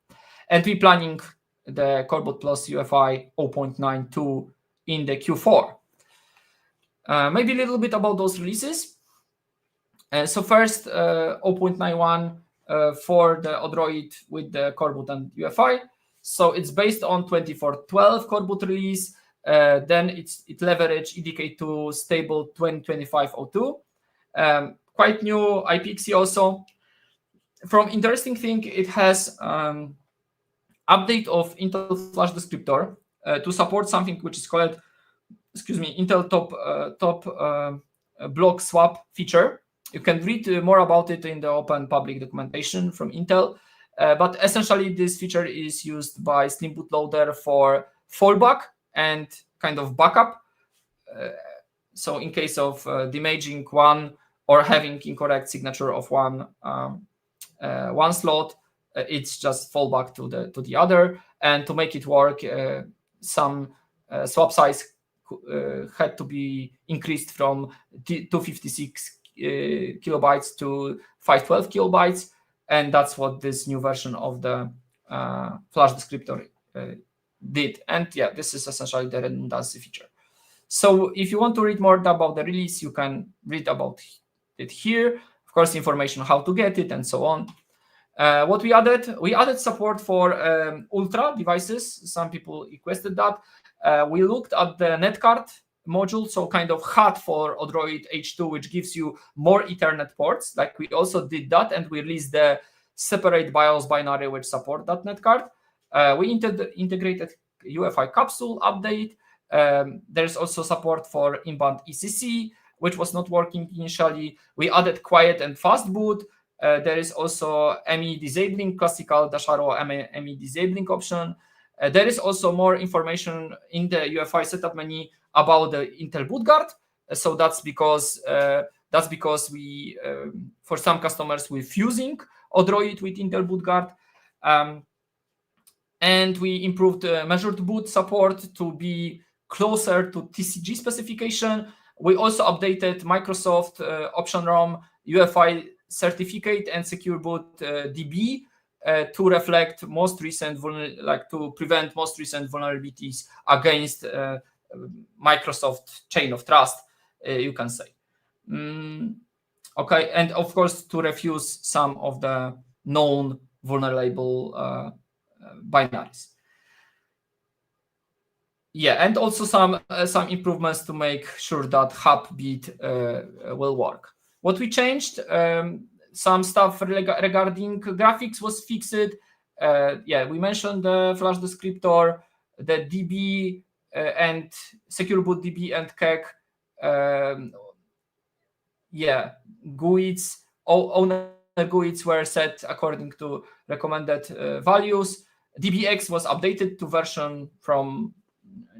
And we're planning the coreboot plus UFI 0.92 in the Q4. Maybe a little bit about those releases. So first, 0.91 for the Odroid with the coreboot and UFI. So it's based on 2412 coreboot release. Then it leverage EDK2 stable 2025.02. Quite new IPXE also. From interesting thing, it has update of Intel Flash descriptor to support something which is called, Intel top block swap feature. You can read more about it in the open public documentation from Intel. But essentially, this feature is used by Slim bootloader for fallback and kind of backup. So in case of damaging one or having incorrect signature of one slot, it's just fallback to the other. And to make it work, some swap size had to be increased from 256 kilobytes to 512 kilobytes, and that's what this new version of the Flash descriptor did. And yeah, this is essentially the redundancy feature. So if you want to read more about the release, you can read about it here. Of course, information how to get it and so on. What we added support for Ultra devices. Some people requested that. We looked at the netcard module, so kind of HUD for Odroid H2, which gives you more Ethernet ports. Like we also did that, and we released the separate BIOS binary which support that netcard. We integrated UFI capsule update. There's also support for inbound ECC, which was not working initially. We added quiet and fast boot. There is also ME disabling, classical Dasharo ME disabling option. There is also more information in the UFI setup menu about the Intel bootguard. So that's because we, for some customers, we're fusing Odroid with Intel bootguard. And we improved measured boot support to be closer to TCG specification. We also updated Microsoft Option ROM UFI certificate and secure boot DB to reflect most recent to prevent most recent vulnerabilities against Microsoft chain of trust, you can say. Okay, and of course to refuse some of the known vulnerable binaries. Yeah, and also some improvements to make sure that Hubbeat will work. What we changed, some stuff regarding graphics was fixed. Yeah, we mentioned the Flash descriptor, the DB and secure boot DB and KEK. Yeah, GUIDs, owner GUIDs were set according to recommended values. DBX was updated to version from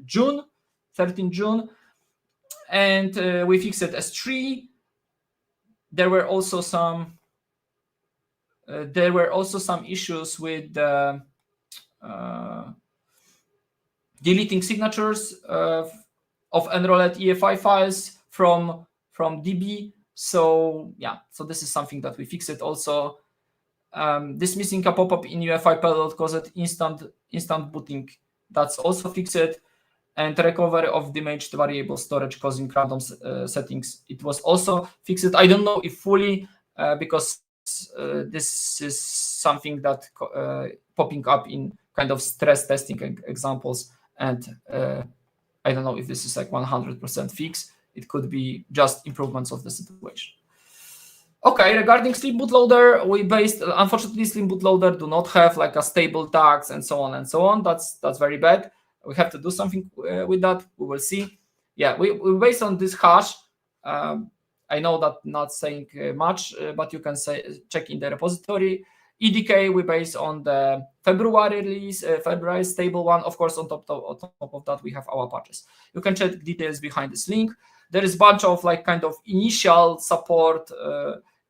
June, 13 June, and we fixed S3. There were also some issues with deleting signatures of enrolled EFI files from DB. So yeah, so this is something that we fixed also. Dismissing a pop-up in UEFI payload caused instant booting. That's also fixed. And recovery of damaged variable storage causing random settings. It was also fixed. I don't know if fully because this is something that popping up in kind of stress testing examples. And I don't know if this is like 100% fix. It could be just improvements of the situation. Okay, regarding Slim bootloader, we based, unfortunately, Slim bootloader do not have like a stable tags and so on and so on. That's very bad. We have to do something with that. We will see. Yeah, we based on this hash. I know that not saying much, but you can check in the repository. EDK we base on the February release, February stable one. Of course, on top of that, we have our patches. You can check details behind this link. There is a bunch of like kind of initial support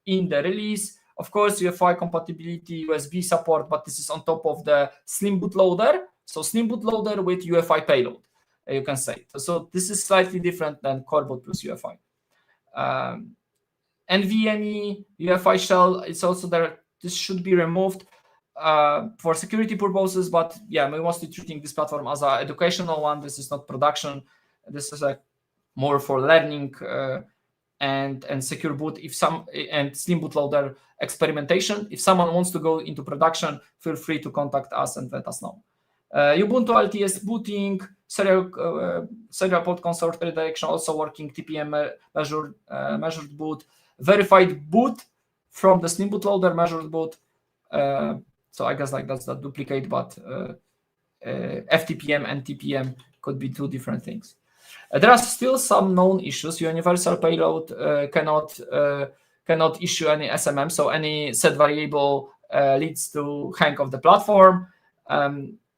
in the release. Of course, UEFI compatibility, USB support, but this is on top of the Slim bootloader. So Slim bootloader with UEFI payload, you can say. So this is slightly different than core boot plus UEFI. NVMe UEFI shell, it's also there. This should be removed for security purposes, but yeah, we're mostly treating this platform as an educational one. This is not production. This is like more for learning and secure boot. And Slim bootloader experimentation. If someone wants to go into production, feel free to contact us and let us know. Ubuntu LTS booting, serial port consort redirection also working, TPM measured boot, verified boot from the Slim bootloader, measured boot. So I guess like that's the duplicate, but FTPM and TPM could be two different things. There are still some known issues. Universal payload cannot issue any SMM, so any set variable leads to hang of the platform.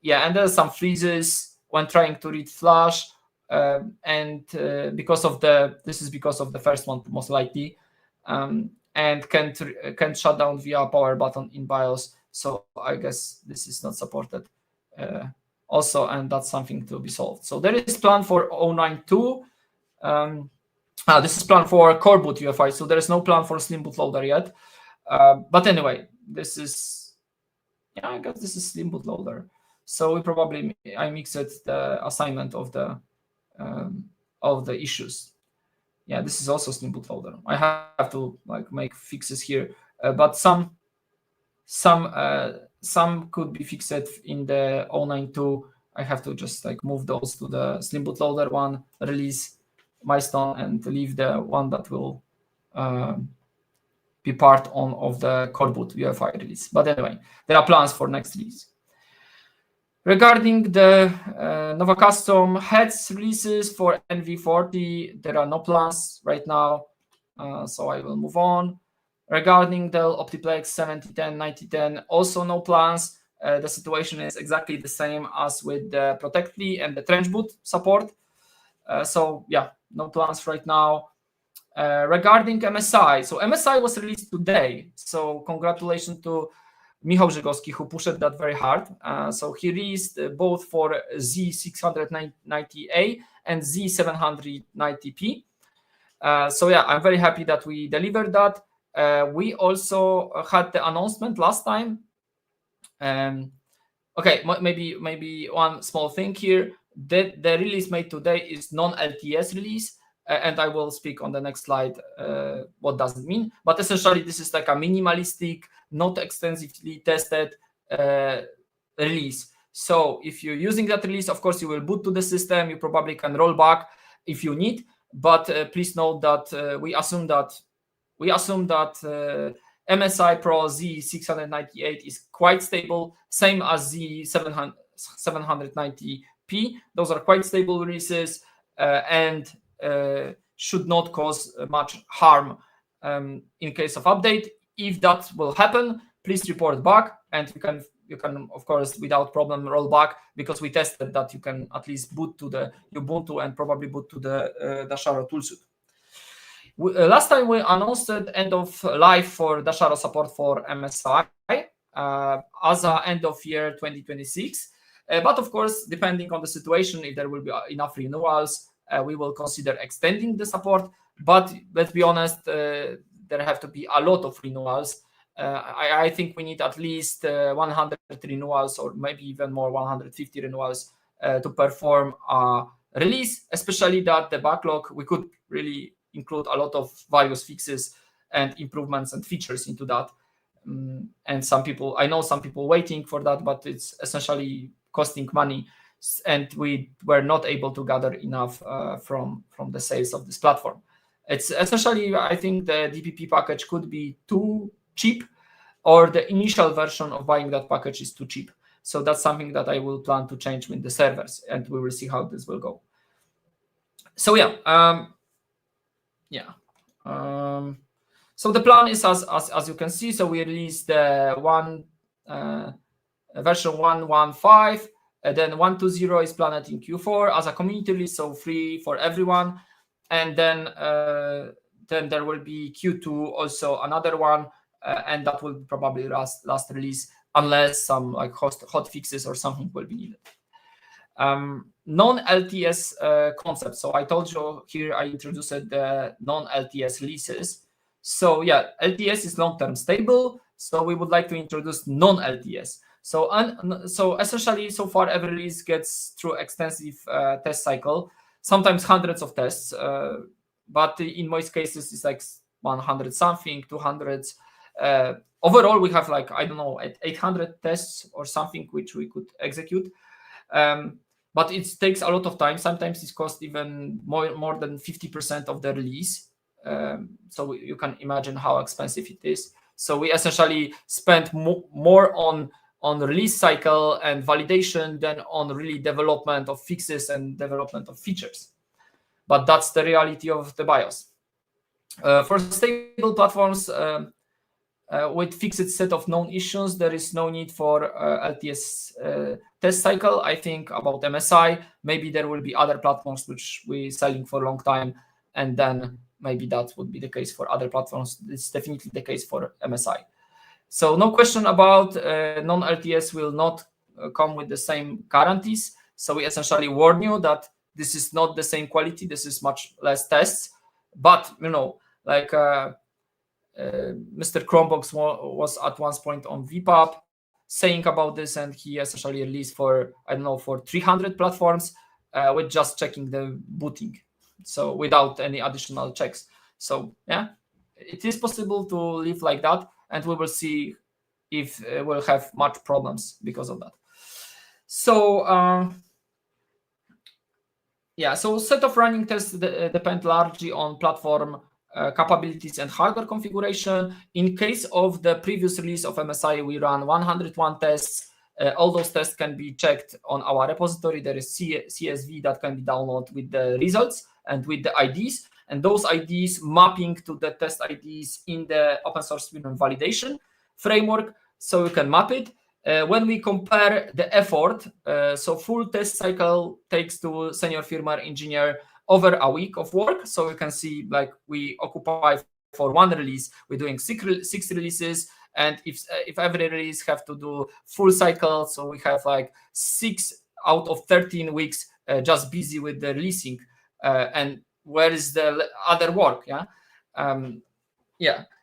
Yeah, and there's some freezes when trying to read flash, and because of the first one most likely, and can't shut down via power button in BIOS. So I guess this is not supported also, and that's something to be solved. So there is plan for 092. This is plan for core boot UEFI. So there is no plan for Slim bootloader yet. But anyway, this is I guess this is Slim bootloader. So I mixed the assignment of the issues. Yeah, this is also Slim bootloader. I have to like make fixes here, but some could be fixed in the 092. I have to just like move those to the Slim bootloader one release milestone and leave the one that will be part of the core boot UEFI release. But anyway, there are plans for next release. Regarding the Nova Custom heads releases for NV40, there are no plans right now, so I will move on. Regarding the Optiplex 7010, 9010, also no plans. The situation is exactly the same as with the Protectly and the Trench Boot support. So yeah, no plans right now. Regarding MSI, so MSI was released today, so congratulations to Michał Żygowski, who pushed that very hard. So he released both for Z690A and Z790P. So yeah, I'm very happy that we delivered that. We also had the announcement last time. Okay, maybe one small thing here. The release made today is non-LTS release, and I will speak on the next slide what does it mean. But essentially, this is like a minimalistic, not extensively tested release. So if you're using that release, of course, you will boot to the system. You probably can roll back if you need. But please note that we assume that MSI Pro Z698 is quite stable, same as Z790P. Those are quite stable releases and should not cause much harm in case of update. If that will happen, please report back, and you can of course without problem roll back, because we tested that you can at least boot to the Ubuntu and probably boot to the Dasharo toolsuite. Last time we announced the end of life for Dasharo support for MSI as a end of year 2026. But of course, depending on the situation, if there will be enough renewals, we will consider extending the support. But let's be honest, there have to be a lot of renewals. I think we need at least 100 renewals, or maybe even more, 150 renewals to perform a release, especially that the backlog, we could really include a lot of various fixes and improvements and features into that. And I know some people waiting for that, but it's essentially costing money, and we were not able to gather enough from the sales of this platform. It's essentially, I think the DPP package could be too cheap, or the initial version of buying that package is too cheap. So that's something that I will plan to change with the servers, and we will see how this will go. So so the plan is as you can see. So we released the version 1.1.5, then 1.2.0 is planned in Q4 as a community release, so free for everyone. And then there will be Q2 also another one, and that will probably last release, unless some like hot fixes or something will be needed. Non-LTS concept. So I told you here I introduced the non-LTS releases. So yeah, LTS is long-term stable. So we would like to introduce non-LTS. So essentially, so far every release gets through extensive test cycle, sometimes hundreds of tests, but in most cases it's like 100 something, 200. Overall, we have like, I don't know, 800 tests or something which we could execute. But it takes a lot of time. Sometimes it costs even more than 50% of the release. So you can imagine how expensive it is. So we essentially spent more on release cycle and validation than on really development of fixes and development of features. But that's the reality of the BIOS. For stable platforms with fixed set of known issues, there is no need for LTS test cycle. I think about MSI, maybe there will be other platforms which we're selling for a long time, and then maybe that would be the case for other platforms. It's definitely the case for MSI. So no question about non-LTS will not come with the same guarantees. So we essentially warn you that this is not the same quality. This is much less tests. But, you know, like Mr. Chromebox was at one point on vPub saying about this, and he essentially released for, I don't know, for 300 platforms with just checking the booting. So without any additional checks. So yeah, it is possible to live like that, and we will see if we'll have much problems because of that. So yeah, so set of running tests depend largely on platform capabilities and hardware configuration. In case of the previous release of MSI, we ran 101 tests. All those tests can be checked on our repository. There is CSV that can be downloaded with the results and with the IDs, and those IDs mapping to the test IDs in the open source validation framework, so you can map it. When we compare the effort, so full test cycle takes to senior firmware engineer over a week of work. So you can see like we occupy for one release, we're doing six releases. And if every release have to do full cycle, so we have like 6 out of 13 weeks just busy with the releasing. And where is the other work? Yeah.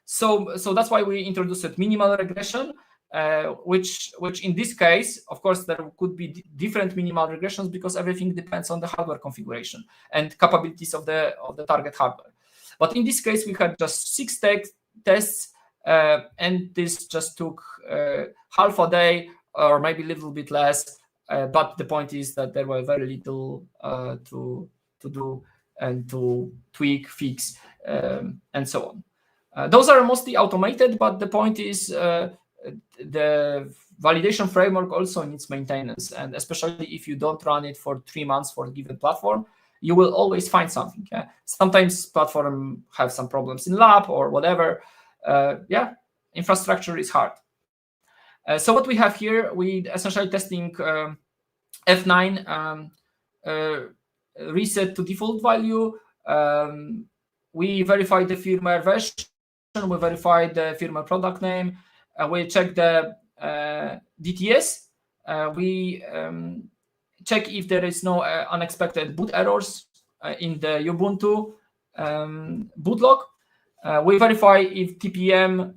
So that's why we introduced minimal regression, which in this case, of course, there could be different minimal regressions because everything depends on the hardware configuration and capabilities of the target hardware. But in this case, we had just 6 tests, and this just took half a day or maybe a little bit less. But the point is that there were very little to do and to tweak, fix, and so on. Those are mostly automated, but the point is the validation framework also needs maintenance, and especially if you don't run it for 3 months for a given platform, you will always find something. Yeah? Sometimes platform have some problems in lab or whatever. Infrastructure is hard. So what we have here, we essentially testing F9 reset to default value. We verify the firmware version, we verify the firmware product name, we check the DTS, we check if there is no unexpected boot errors in the Ubuntu bootlock. We verify if TPM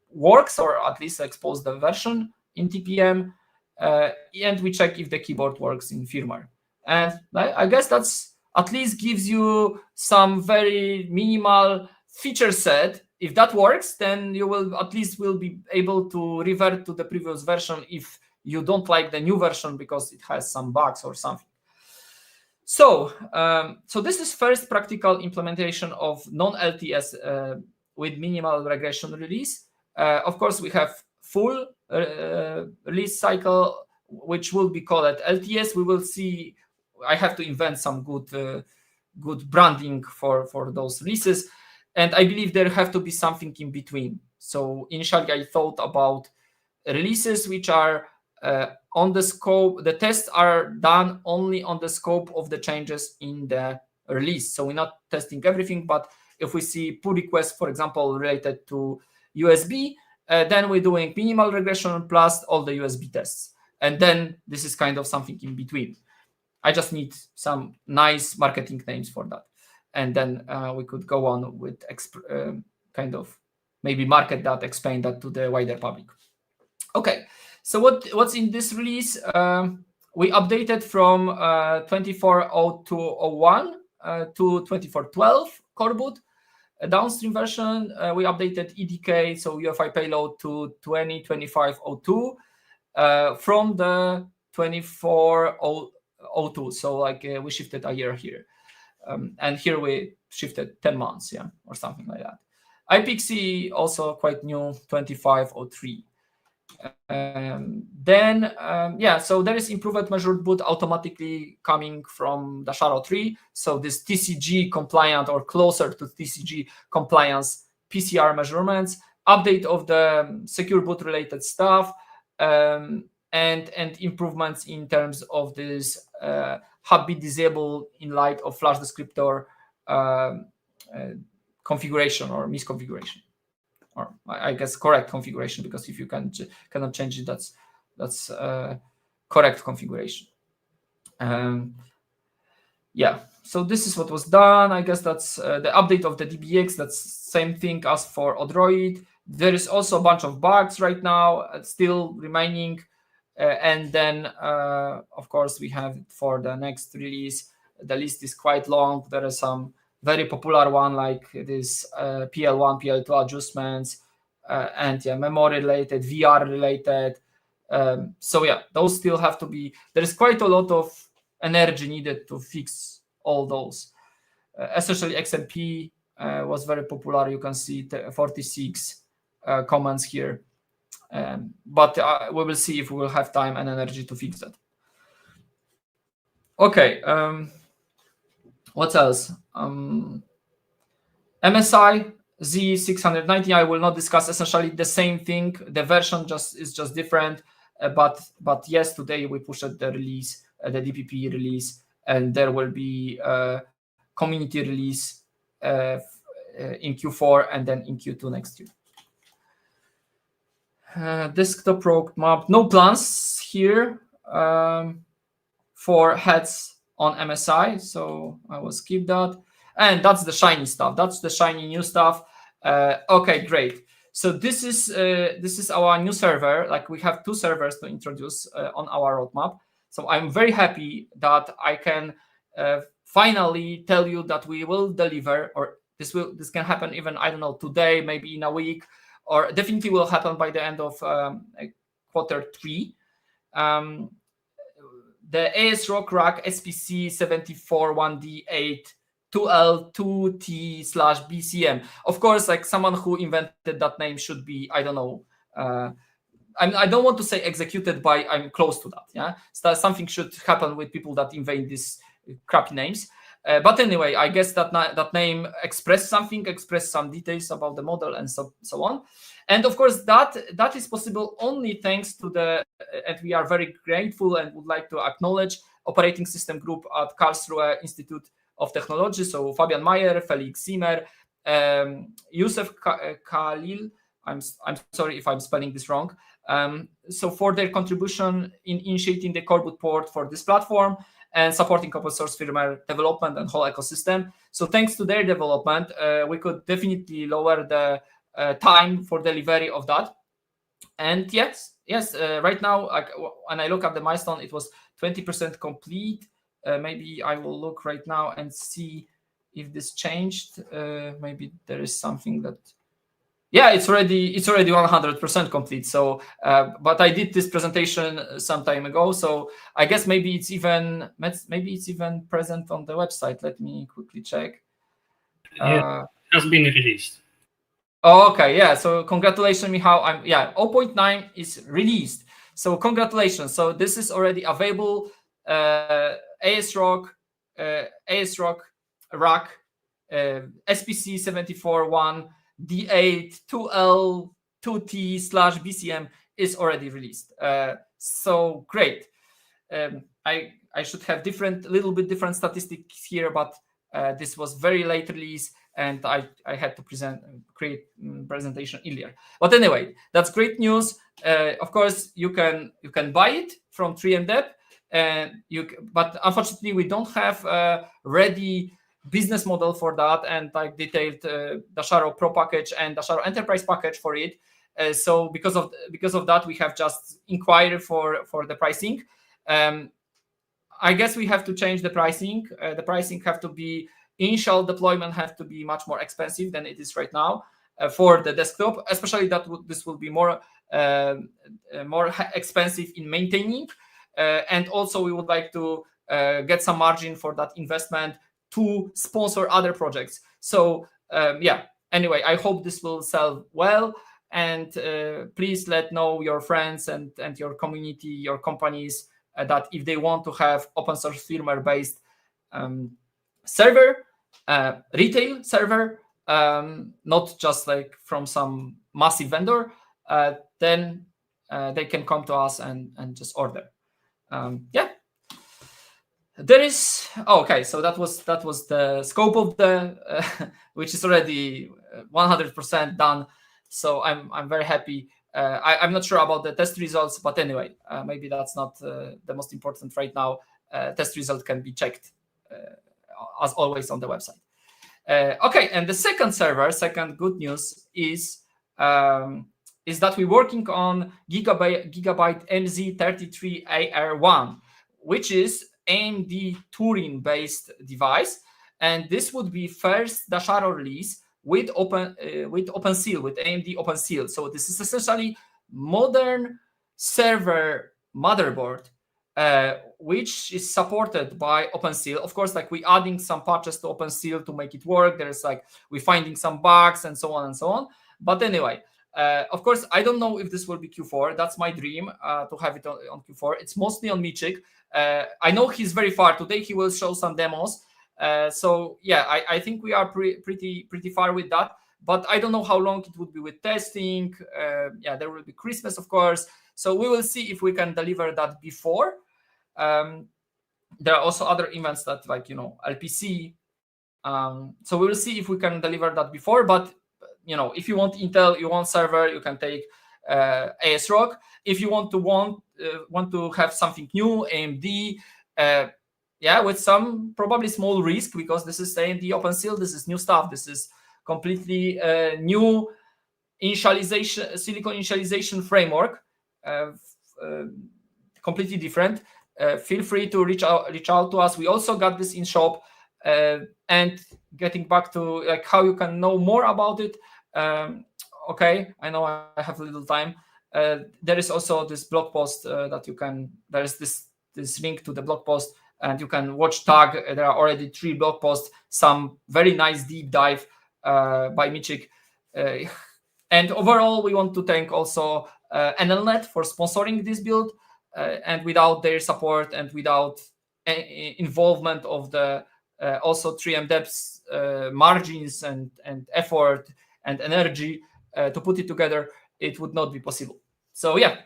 works, or at least expose the version in TPM, and we check if the keyboard works in firmware. And I guess that's at least gives you some very minimal feature set. If that works, then you will at least will be able to revert to the previous version if you don't like the new version because it has some bugs or something. So, so this is first practical implementation of non-LTS with minimal regression release. Of course, we have full release cycle, which will be called LTS. We will see. I have to invent some good branding for those releases, and I believe there have to be something in between. So initially, I thought about releases which are on the scope. The tests are done only on the scope of the changes in the release. So we're not testing everything, but if we see pull requests, for example, related to USB, then we're doing minimal regression plus all the USB tests. And then this is kind of something in between. I just need some nice marketing names for that. And then we could go on with kind of maybe market that, explain that to the wider public. Okay, so what's in this release? We updated from 24.02.01 to 24.12 core boot. A downstream version, we updated EDK, so UEFI payload, to 20.25.02 from the 24.02. So like we shifted a year here. And here we shifted 10 months, yeah, or something like that. iPXE also quite new, 25.03. Then, yeah, so there is improved measured boot automatically coming from Dasharo 3. So this TCG compliant or closer to TCG compliance PCR measurements, update of the secure boot related stuff, and improvements in terms of this Hubbit disable in light of flash descriptor configuration or misconfiguration. Or I guess correct configuration, because if you cannot change it, that's correct configuration. Yeah, so this is what was done. I guess that's the update of the DBX. That's same thing as for Odroid. There is also a bunch of bugs right now still remaining, and then of course we have for the next release. The list is quite long. There are some very popular one like this PL1, PL2 adjustments, and yeah, memory related, VR related. So yeah, those still have to be. There is quite a lot of energy needed to fix all those. Especially XMP was very popular. You can see 46 comments here, but we will see if we will have time and energy to fix that. Okay. What else? MSI Z690. I will not discuss. Essentially the same thing. The version is just different. But yes, today we pushed the release, the DPP release, and there will be a community release in Q4 and then in Q2 next year. Desktop roadmap. No plans here for heads on MSI, so I will skip that. And that's the shiny stuff. That's the shiny new stuff. Okay, great. So this is our new server. Like we have two servers to introduce on our roadmap. So I'm very happy that I can finally tell you that we will deliver, or this can happen even, I don't know, today, maybe in a week, or definitely will happen by the end of Q3. The ASRock Rack SPC 741D8 2L2T/BCM. Of course, like someone who invented that name should be, I don't know, I don't want to say executed by, I'm close to that. Yeah, so something should happen with people that invent these crappy names. But anyway, I guess that name expressed something, expressed some details about the model and so on. And of course, that is possible only thanks to and we are very grateful and would like to acknowledge operating system group at Karlsruhe Institute of Technology. So Fabian Mayer, Felix Zimmer, Youssef Khalil. I'm sorry if I'm spelling this wrong. So for their contribution in initiating the Coreboot port for this platform and supporting open source firmware development and whole ecosystem. So thanks to their development, we could definitely lower the time for delivery of that. And yes, right now, when I look at the milestone, it was 20% complete. Maybe I will look right now and see if this changed. Maybe there is something that, yeah, it's already 100% complete. So, but I did this presentation some time ago, so I guess maybe it's even present on the website. Let me quickly check. Yeah, it has been released. Oh, okay, yeah. So congratulations, Michał. 0.9 is released. So congratulations. So this is already available. ASRock, rack, SPC 74.1, D8, 2L, 2T/BCM is already released. So great. I should have little bit different statistics here, but this was very late release, and I had to create presentation earlier. But anyway, that's great news. Of course, you can buy it from 3MDEP, but unfortunately we don't have a ready business model for that, and like detailed Dasharo Pro package and Dasharo Enterprise package for it. So because of that, we have just inquired for the pricing. I guess we have to change the pricing. The pricing have to be, initial deployment have to be much more expensive than it is right now for the desktop, especially that this will be more expensive in maintaining. And also we would like to get some margin for that investment to sponsor other projects. So anyway, I hope this will sell well, and please let know your friends and your community, your companies, that if they want to have open source firmware based server, retail server, not just like from some massive vendor, then they can come to us and just order. There is okay. So that was the scope of the which is already 100% done. So I'm very happy. I'm not sure about the test results, but anyway, maybe that's not the most important right now. Test result can be checked as always on the website. Okay, and the second good news is that we're working on Gigabyte MZ33AR1, which is AMD Turing-based device, and this would be first Dasharo release with OpenSeal, with AMD OpenSeal. So this is essentially modern server motherboard, which is supported by OpenSeal. Of course, like we're adding some patches to OpenSeal to make it work. There's like we're finding some bugs and so on and so on. But anyway, of course, I don't know if this will be Q4. That's my dream, to have it on Q4. It's mostly on Michik. I know he's very far. Today he will show some demos. So yeah, I think we are pretty far with that. But I don't know how long it would be with testing. There will be Christmas, of course. So we will see if we can deliver that before. There are also other events that, like, LPC. So we will see if we can deliver that before. But if you want Intel, you want server, you can take ASRock. If you want to have something new, AMD. With some probably small risk, because this is AMD OpenSeal. This is new stuff. This is completely new silicon initialization framework, completely different. Feel free to reach out to us. We also got this in shop. And getting back to like how you can know more about it. Okay, I know I have a little time. There is also this blog post that you can. There is this link to the blog post, and you can watch tag. There are already 3 blog posts, some very nice deep dive by Michik. And overall, we want to thank also NLNet for sponsoring this build. And without their support and without involvement of the also 3MDEP's margins and effort and energy, to put it together, it would not be possible. So yeah,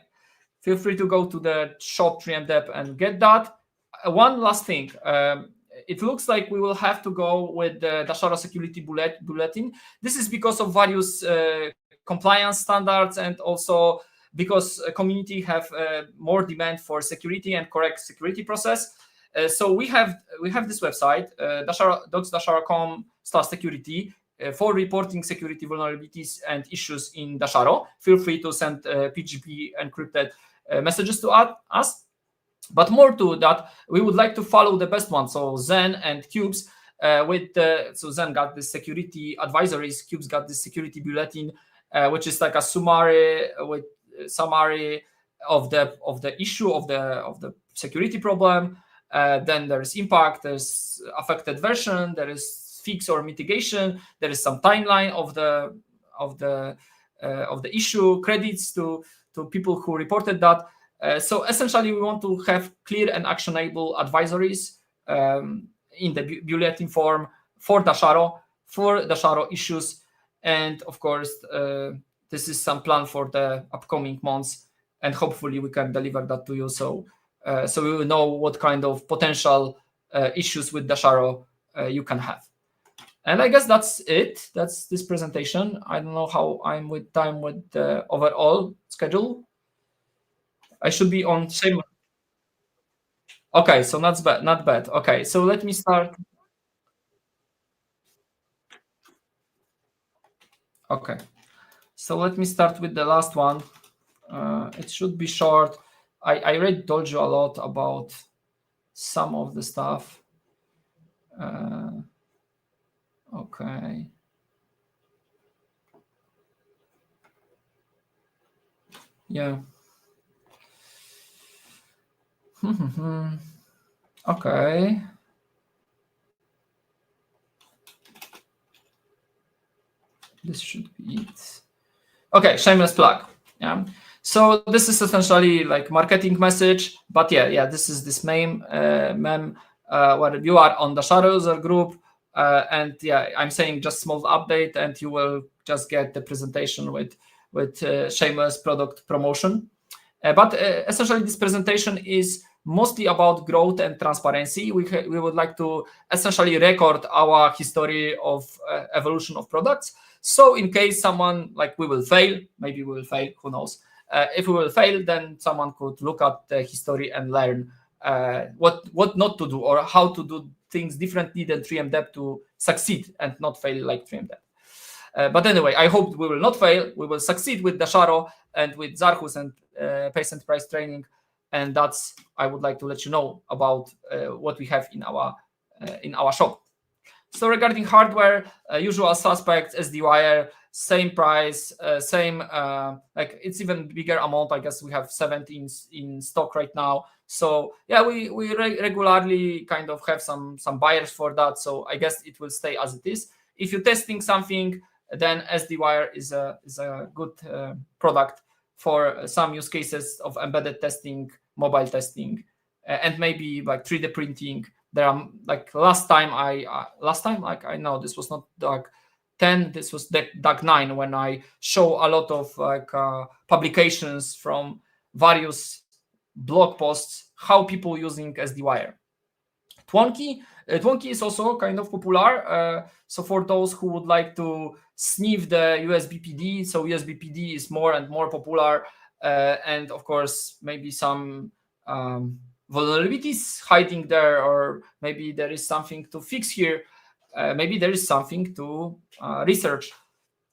feel free to go to the shop 3mDeb and get that. One last thing. It looks like we will have to go with the Dasharo security bulletin. This is because of various compliance standards, and also because a community have more demand for security and correct security process. So we have this website, docs.dasharo.com/security, for reporting security vulnerabilities and issues in Dasharo. Feel free to send PGP encrypted messages to us. But more to that, we would like to follow the best one. So Zen and Cubes, so Zen got the security advisories, Cubes got the security bulletin, which is like a summary of the issue of the security problem. Then there is impact, there's affected version, there is fix or mitigation, there is some timeline of the issue, credits to people who reported that. So essentially, we want to have clear and actionable advisories in the bulletin form for Dasharo issues, and of course, this is some plan for the upcoming months, and hopefully we can deliver that to you. So we will know what kind of potential issues with Dasharo you can have. And I guess that's it. That's this presentation. I don't know how I'm with time with the overall schedule. I should be on same. Okay, so not bad. Okay, so let me start. Okay, so let me start with the last one. It should be short. I already told you a lot about some of the stuff. Okay. Yeah. Okay. This should be it. Okay, shameless plug. Yeah. So this is essentially like marketing message, but yeah, this is this meme where you are on the Dasharo User Group, and yeah, I'm saying just small update, and you will just get the presentation with shameless product promotion. But essentially, this presentation is mostly about growth and transparency. We would like to essentially record our history of evolution of products. So in case someone, like we will fail, maybe we will fail, who knows. If we will fail, then someone could look at the history and learn what not to do, or how to do things differently than 3mDeb to succeed and not fail like 3mDeb. But anyway, I hope we will not fail. We will succeed with Dasharo and with Zarhus and Pace and Price training. And that's, I would like to let you know about what we have in our shop. So regarding hardware, usual suspects, SD-Wire, same price, same, like it's even bigger amount. I guess we have 17 in stock right now. So yeah, we regularly kind of have some buyers for that. So I guess it will stay as it is. If you're testing something, then SD-Wire is a good product for some use cases of embedded testing, mobile testing, and maybe like 3D printing. There are like last time like I know this was not DAG 10, this was DAG 9 when I show a lot of like publications from various blog posts how people using SD-Wire. Twonky is also kind of popular. So for those who would like to sniff the USB PD, so USB PD is more and more popular, and of course maybe some vulnerabilities hiding there, or maybe there is something to fix here. Maybe there is something to research,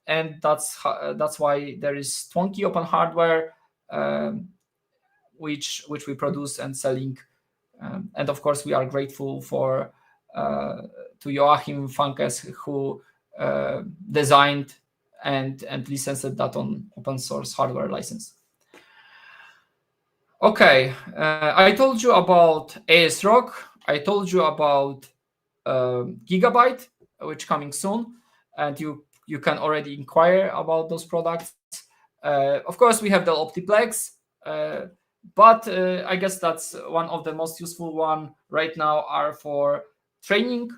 and that's why there is Twonky Open Hardware, which we produce and selling. And of course, we are grateful to Joachim Funkes, who designed and licensed that on open source hardware license. Okay, I told you about ASRock. I told you about Gigabyte, which coming soon, and you can already inquire about those products. Of course, we have the Optiplex. But I guess that's one of the most useful one right now are for training.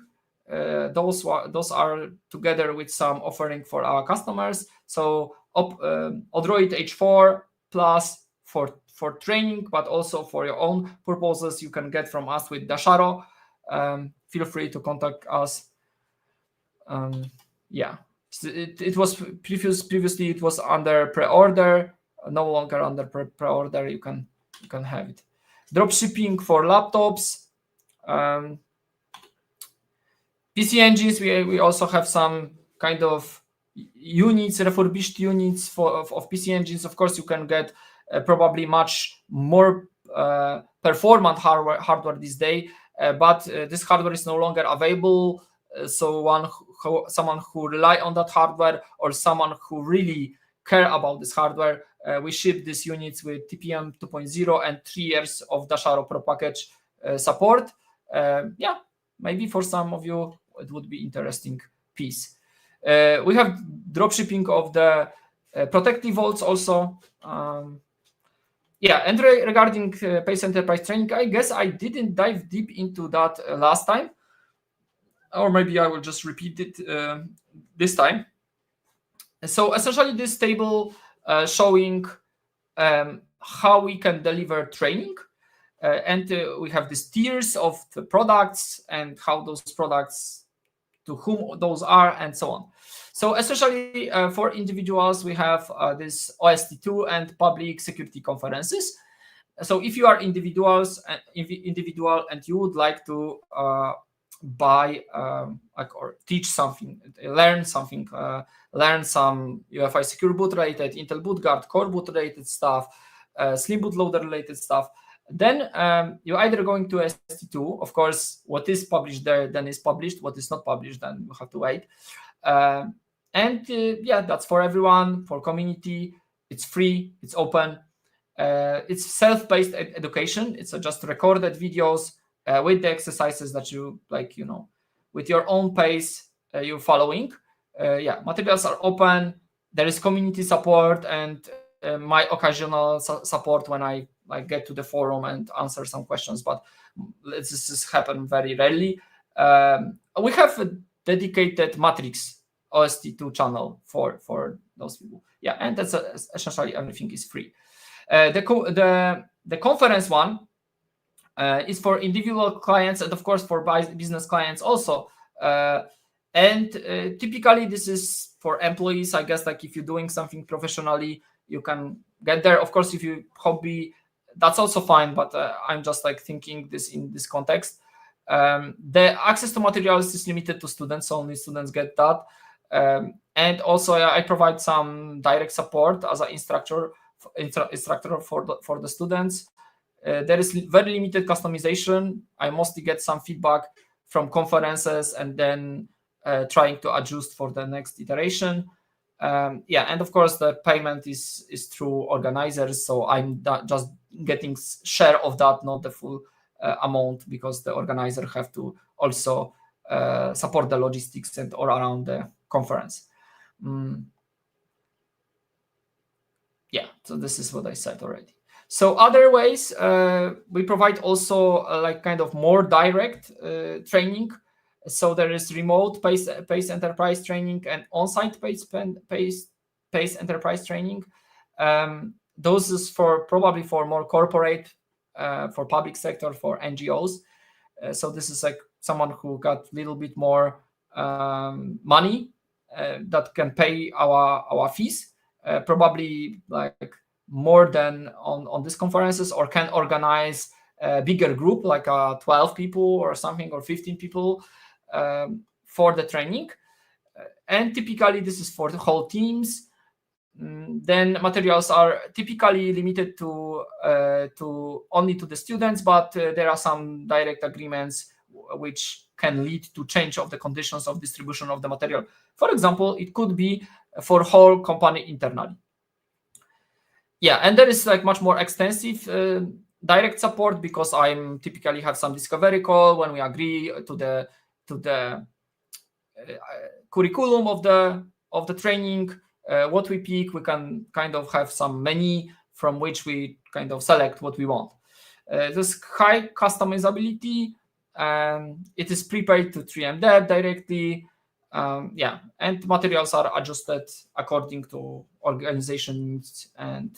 Those are together with some offering for our customers. So Odroid H4 Plus for training, but also for your own purposes. You can get from us with Dasharo. Feel free to contact us. Yeah, it was previously it was under pre-order, no longer under pre-order. You can have it. Dropshipping for laptops. PC engines, we also have some kind of units, refurbished units of PC engines. Of course, you can get probably much more performant hardware this day, but this hardware is no longer available. So someone who rely on that hardware, or someone who really care about this hardware, we ship these units with TPM 2.0 and 3 years of Dasharo Pro package support. Yeah, maybe for some of you it would be interesting piece. We have dropshipping of the protective vaults also. Yeah, and regarding PACE Enterprise training, I guess I didn't dive deep into that last time, or maybe I will just repeat it this time. So essentially, this table showing how we can deliver training, and we have these tiers of the products and how those products, to whom those are, and so on. So essentially, for individuals, we have this OST2 and public security conferences. So if you are individual and you would like to buy or teach something, learn something, learn some UEFI secure boot related, Intel boot guard, core boot related stuff, slim bootloader related stuff, then you're either going to ST2. Of course, what is published there then is published. What is not published, then you have to wait. Yeah, that's for everyone, for community. It's free, it's open. It's self-paced education. It's just recorded videos with the exercises that you like, with your own pace you're following. Yeah, materials are open. There is community support and my occasional support when I get to the forum and answer some questions, but this has happened very rarely. We have a dedicated Matrix OST2 channel for those people. Yeah, and that's essentially everything is free. The conference one is for individual clients and of course for business clients also. And typically this is for employees. I guess like if you're doing something professionally, you can get there. Of course, if you hobby, that's also fine. But I'm just like thinking this in this context. The access to materials is limited to students, so only students get that. And also I provide some direct support as an instructor for the students. There is very limited customization. I mostly get some feedback from conferences and then trying to adjust for the next iteration. Yeah, and of course the payment is through organizers, so I'm just getting share of that, not the full amount, because the organizer have to also support the logistics and all around the conference. Yeah, so this is what I said already. So other ways, we provide also like kind of more direct training. So there is remote PACE Enterprise training and on-site PACE Enterprise training. Those is probably for more corporate, for public sector, for NGOs. So this is like someone who got a little bit more money that can pay our fees, probably like more than on these conferences, or can organize a bigger group, like 12 people or something, or 15 people for the training. And typically this is for the whole teams. Then materials are typically limited to only to the students, but there are some direct agreements which can lead to change of the conditions of distribution of the material. For example, it could be for whole company internally. Yeah, and there is like much more extensive direct support, because I'm typically have some discovery call when we agree to the curriculum of the training. What we pick, we can kind of have some menu from which we kind of select what we want. There's high customizability. It is prepaid to 3M Dev directly. Yeah, and materials are adjusted according to organization needs, and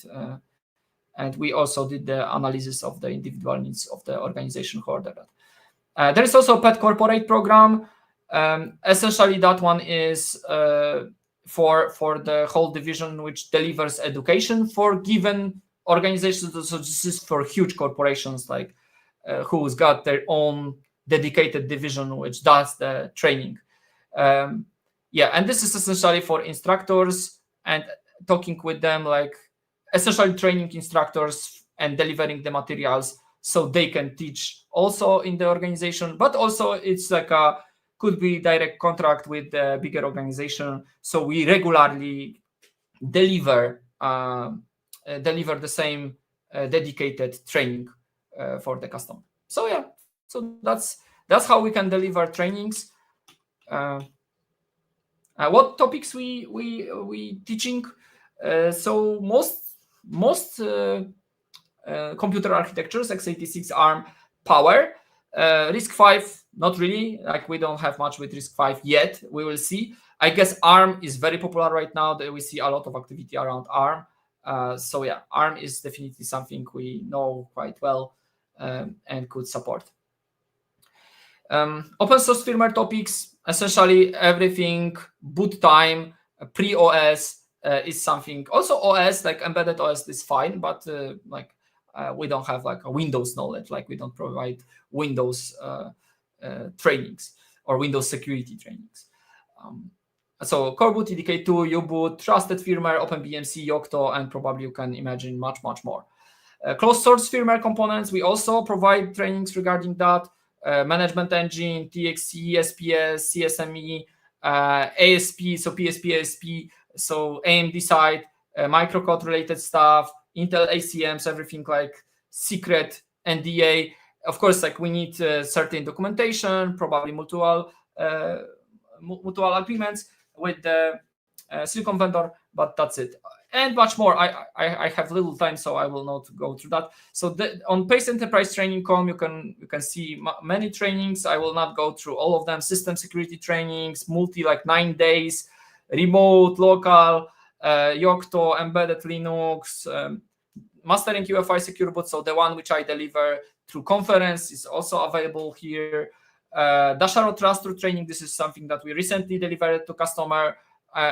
we also did the analysis of the individual needs of the organization who ordered that. There is also a pet corporate program. Essentially, that one is for the whole division which delivers education for given organizations. So this is for huge corporations like who's got their own dedicated division which does the training. Yeah, and this is essentially for instructors and talking with them, like essentially training instructors and delivering the materials so they can teach also in the organization. But also it's like could be direct contract with the bigger organization. So we regularly deliver the same dedicated training for the customer. So yeah, so that's how we can deliver trainings. What topics we teaching? So most computer architectures, x86, ARM, Power. RISC-V, not really. Like we don't have much with RISC-V yet. We will see. I guess ARM is very popular right now. That we see a lot of activity around ARM. So yeah, ARM is definitely something we know quite well and could support. Open source firmware topics, essentially everything boot time, pre-OS is something. Also OS, like embedded OS is fine, but we don't have like a Windows knowledge, like we don't provide Windows trainings or Windows security trainings. So core boot, EDK2, U-boot, trusted firmware, OpenBMC, Yocto, and probably you can imagine much more. Closed source firmware components, we also provide trainings regarding that. Management engine, TXC, SPS, CSME, ASP, so PSP, ASP, so AMD side, microcode related stuff, Intel ACMs, everything like secret NDA. Of course, like we need certain documentation, probably mutual agreements with the silicon vendor, but that's it. And much more. I have little time, so I will not go through that. So on Pace Enterprise Training.com, you can see many trainings. I will not go through all of them. System security trainings, like 9 days, remote, local, Yocto, embedded Linux, mastering UEFI secure boot. So the one which I deliver through conference is also available here. Dasharo Trust through training. This is something that we recently delivered to customer.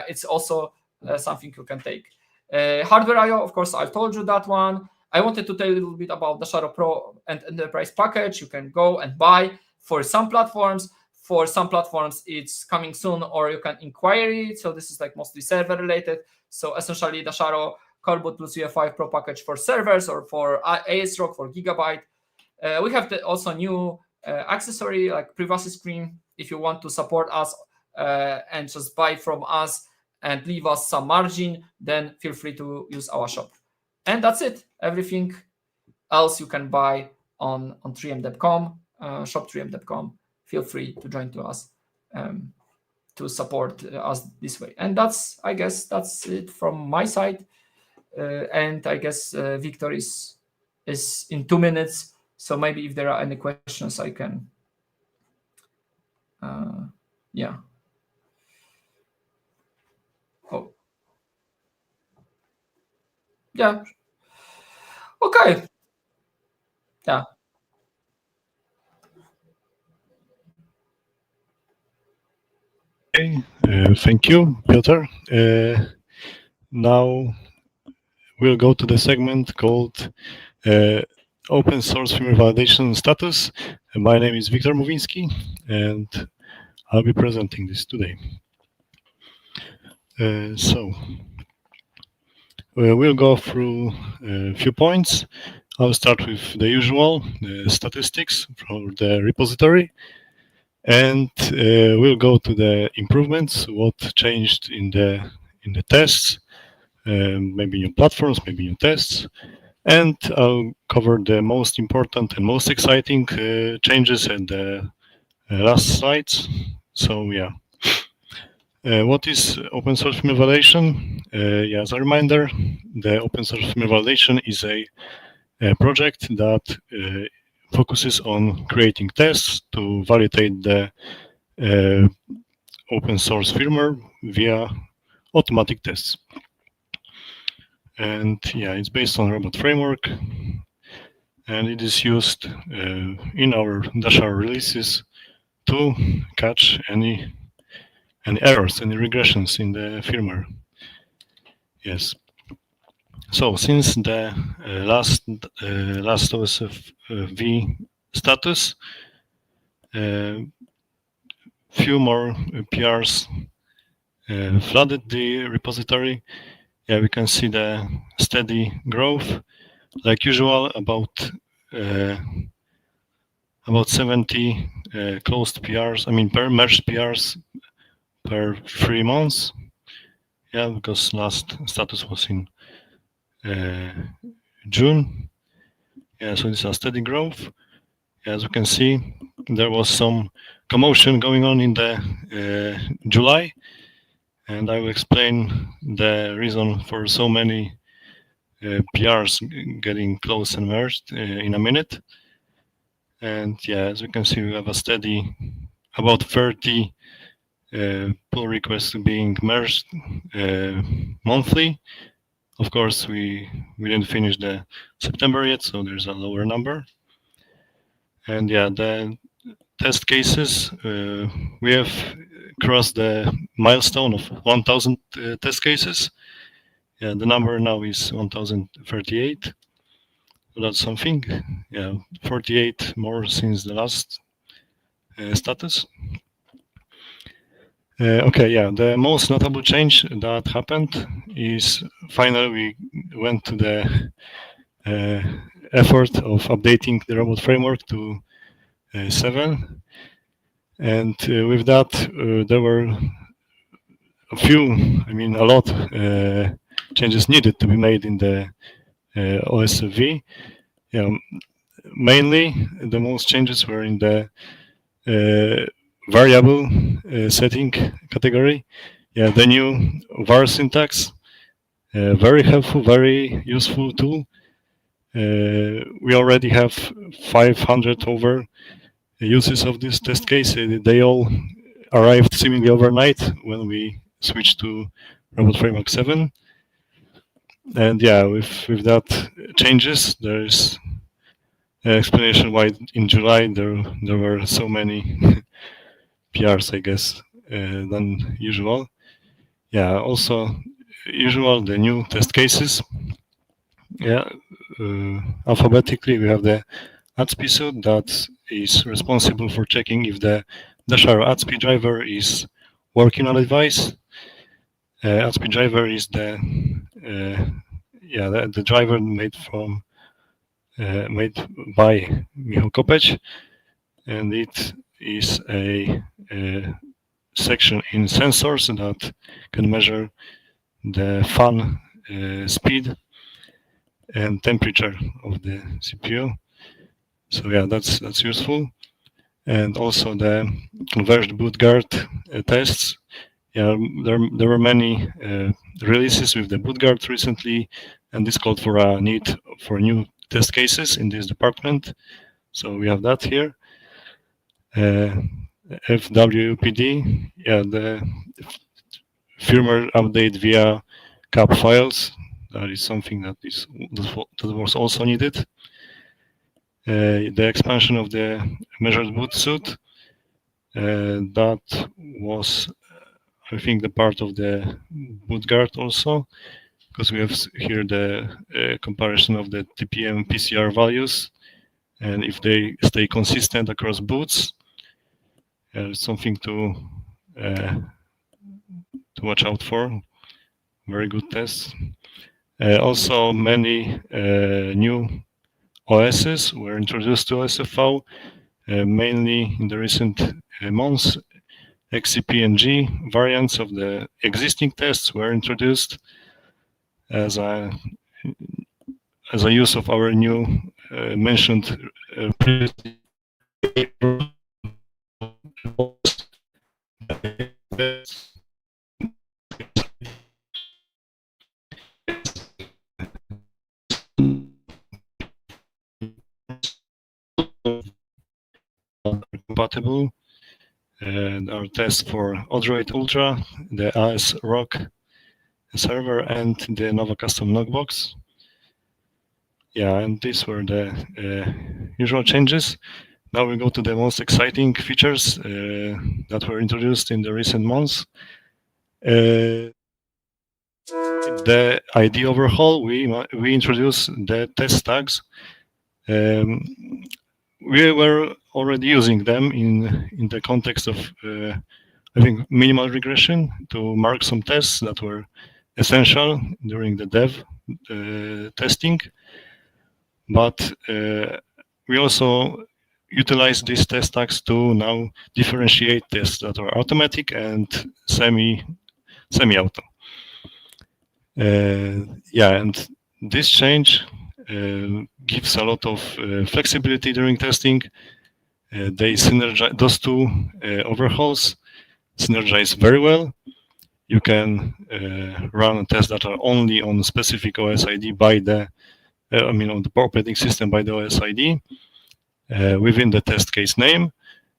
It's also something you can take. Hardware I/O, of course, I told you that one. I wanted to tell you a little bit about the Dasharo Pro and Enterprise package. You can go and buy for some platforms. For some platforms, it's coming soon, or you can inquire it. So this is like mostly server related. So essentially, Dasharo Coreboot plus UEFI Pro package for servers or for ASRock for Gigabyte. We have also new accessory like privacy screen. If you want to support us and just buy from us and leave us some margin, then feel free to use our shop. And that's it. Everything else you can buy on 3m.com, shop 3m.com. Feel free to join to us to support us this way. And I guess that's it from my side. And I guess Victor is in 2 minutes. So maybe if there are any questions, I can. Yeah. Oh. Yeah. Okay. Yeah. Okay. Thank you, Piotr. Now we'll go to the segment called Open Source Firmware Validation Status. My name is Wiktor Mowiński, and I'll be presenting this today. So we'll go through a few points. I'll start with the usual statistics from the repository, and we'll go to the improvements, what changed in the tests, maybe new platforms, maybe new tests, and I'll cover the most important and most exciting changes in the last slides. So yeah. What is open source firmware validation? Yeah, as a reminder, the open source firmware validation is a project that focuses on creating tests to validate the open source firmware via automatic tests. And yeah, it's based on robot framework, and it is used in our Dasharo releases to catch any errors, any regressions in the firmware. Yes. So since the last OSF v status, few more PRs flooded the repository. Yeah, we can see the steady growth, like usual, about 70 closed PRs. I mean, per merged PRs per 3 months. Yeah, because last status was in June. Yeah, so it's a steady growth. As you can see, there was some commotion going on in the July, and I will explain the reason for so many PRs getting closed and merged in a minute. And yeah, as you can see, we have a steady about 30 pull requests being merged monthly. Of course, we didn't finish the September yet, so there's a lower number. And yeah, the test cases, we have crossed the milestone of 1,000 test cases. Yeah, the number now is 1,038. So that's something. Yeah, 48 more since the last status. Okay, yeah, the most notable change that happened is finally we went to the effort of updating the robot framework to 7. And with that, there were a lot changes needed to be made in the OSV. Yeah, mainly the most changes were in the variable setting category. Yeah, the new var syntax, very helpful, very useful tool. We already have 500 over uses of this test case. They all arrived seemingly overnight when we switched to Robot Framework 7. And yeah, with that changes, there is an explanation why in July there were so many PRs, I guess, than usual. Yeah, also usual the new test cases. Yeah, alphabetically we have the ATSP suite that is responsible for checking if the Dasharo ATSP driver is working on a device. ATSP driver is the driver made by Michał Kopeć, and it is a section in sensors that can measure the fan speed and temperature of the CPU. So yeah, that's useful. And also the converged boot guard tests. Yeah, there were many releases with the boot guard recently, and this called for a need for new test cases in this department. So we have that here. FWPD, yeah, the firmware update via cap files. That is something that was also needed. The expansion of the measured boot suite, that was, I think, the part of the boot guard also, because we have here the comparison of the TPM PCR values, and if they stay consistent across boots, something to watch out for. Very good test. Also, many new OSs were introduced to OSFV, mainly in the recent months. XCP and G variants of the existing tests were introduced as a use of our new mentioned previously compatible. our test for Odroid Ultra, the AS Rock server, and the Nova Custom Knockbox. Yeah, and these were the usual changes. Now we go to the most exciting features that were introduced in the recent months. The ID overhaul, we introduced the test tags. We were already using them in the context of I think minimal regression to mark some tests that were essential during the dev testing. But we also utilize these test tags to now differentiate tests that are automatic and semi-auto. Yeah, and this change gives a lot of flexibility during testing. They synergize, those two overhauls synergize very well. You can run tests that are only on specific OS ID by the, on the operating system by the OS ID within the test case name.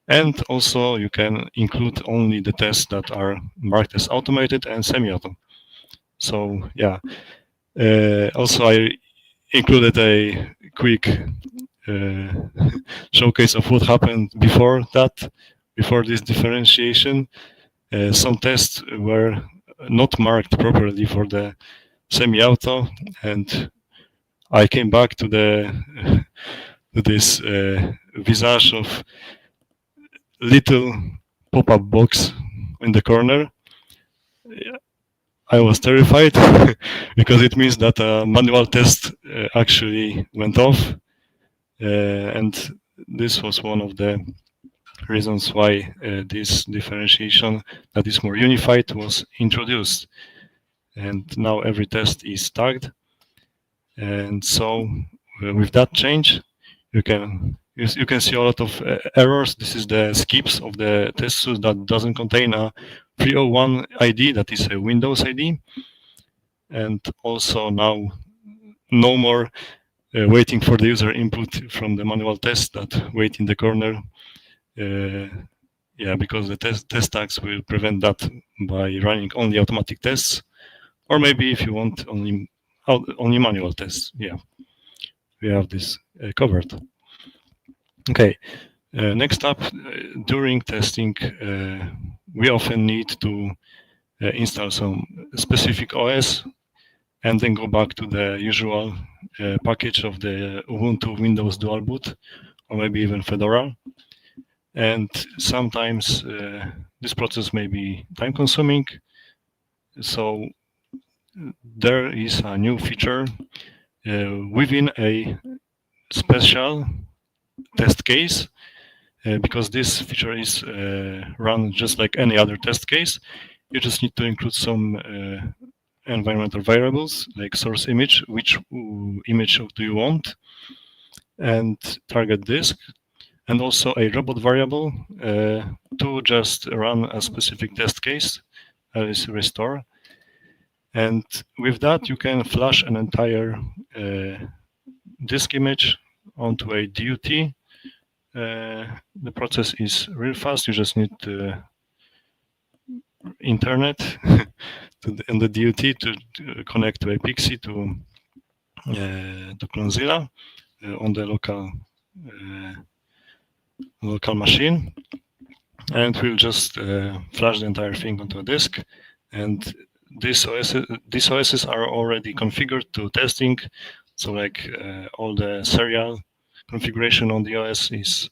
And also you can include only the tests that are marked as automated and semi-auto. So yeah, also I included a quick showcase of what happened before that, before this differentiation. Some tests were not marked properly for the semi-auto, and I came back to this visage of little pop-up box in the corner. I was terrified because it means that a manual test actually went off, and this was one of the reasons why this differentiation that is more unified was introduced. And now every test is tagged. And so with that change, you can see a lot of errors. This is the skips of the test suite that doesn't contain a 301 ID, that is a Windows ID. And also now no more waiting for the user input from the manual test that wait in the corner. Yeah, because the test tags will prevent that by running only automatic tests, or maybe if you want only manual tests. Yeah, we have this covered. Okay, next up, during testing, we often need to install some specific OS and then go back to the usual package of the Ubuntu Windows Dual Boot, or maybe even Fedora. And sometimes this process may be time consuming. So there is a new feature within a special test case, because this feature is run just like any other test case. You just need to include some environmental variables like source image, which image do you want, and target disk, and also a robot variable to just run a specific test case, is restore. And with that, you can flash an entire disk image onto a DUT. The process is real fast. You just need internet and the DUT to connect to a Pixie to Clonezilla on the local machine, and we'll just flash the entire thing onto a disk. And these OSs are already configured to testing, so like all the serial configuration on the OS is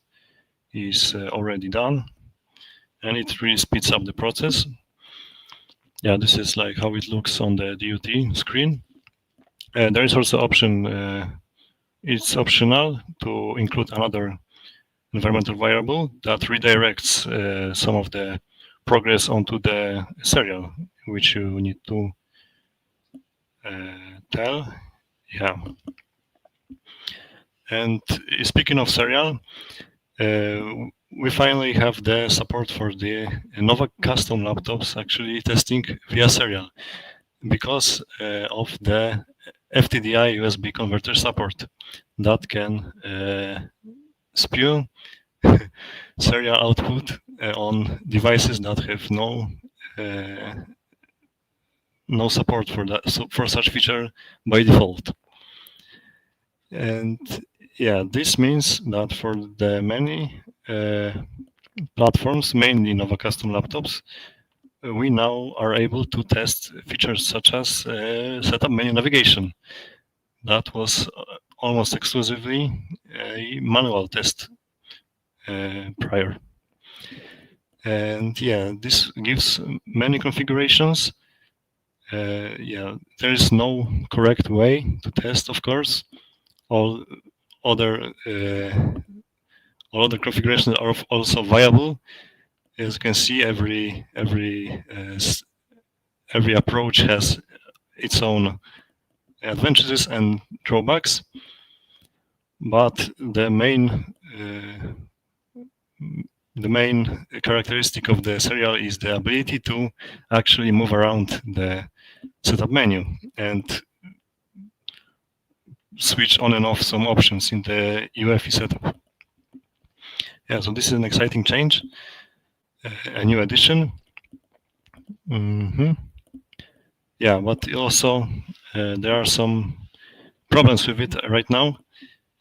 already done, and it really speeds up the process. Yeah, this is like how it looks on the DUT screen. There is also option. It's optional to include another environmental variable that redirects some of the progress onto the serial, which you need to tell. Yeah. And speaking of serial, we finally have the support for the Nova custom laptops actually testing via serial, because of the FTDI USB converter support that can spew serial output on devices that have no support for that, so for such feature by default. And yeah, this means that for the many platforms, mainly Nova custom laptops, we now are able to test features such as setup menu navigation. That was almost exclusively a manual test prior. And yeah, this gives many configurations. Yeah, there is no correct way to test, of course. All other configurations are also viable. As you can see, every approach has its own advantages and drawbacks. But the main characteristic of the serial is the ability to actually move around the setup menu and switch on and off some options in the UEFI setup. Yeah, so this is an exciting change, a new addition. Yeah, but also there are some problems with it right now.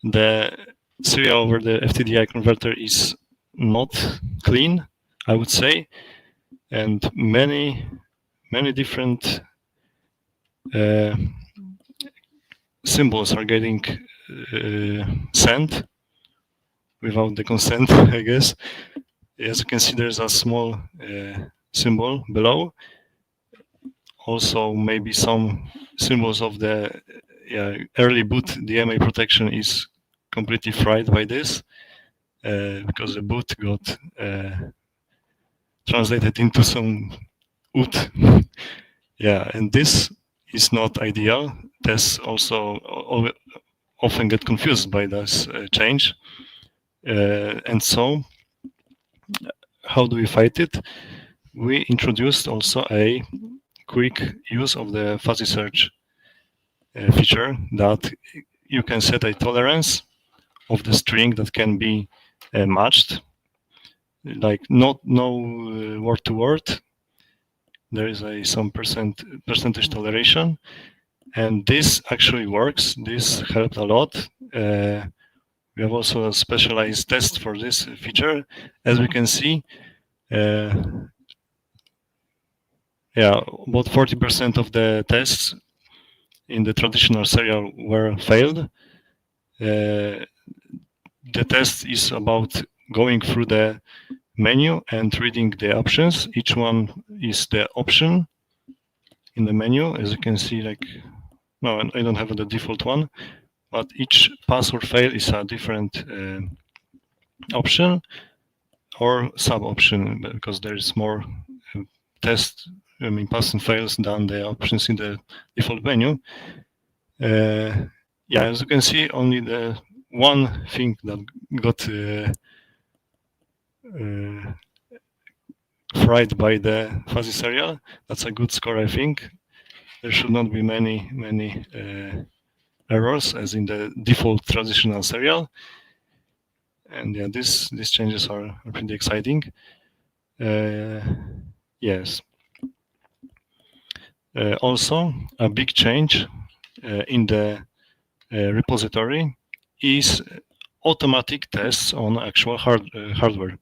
The serial over the FTDI converter is not clean, I would say, and many different symbols are getting sent without the consent, I guess. As you can see, there's a small symbol below. Also, maybe some symbols of the early boot DMA protection is completely fried by this because the boot got translated into some UT. Yeah, and this is not ideal. Tests also often get confused by this change. And so, how do we fight it? We introduced also a quick use of the fuzzy search feature that you can set a tolerance of the string that can be matched, like no word to word. There is some percentage toleration, and this actually works. This helped a lot. We have also a specialized test for this feature. As we can see, yeah, about 40% of the tests in the traditional serial were failed. The test is about going through the menu and reading the options. Each one is the option in the menu. As you can see, like, no, I don't have the default one, but each pass or fail is a different option or sub option, because there is more pass and fails than the options in the default menu. Yeah, as you can see, only the one thing that got fried by the fuzzy serial. That's a good score, I think. There should not be many errors as in the default traditional serial. And yeah, these changes are pretty exciting. Yes. Also, a big change in the repository is automatic tests on actual hardware.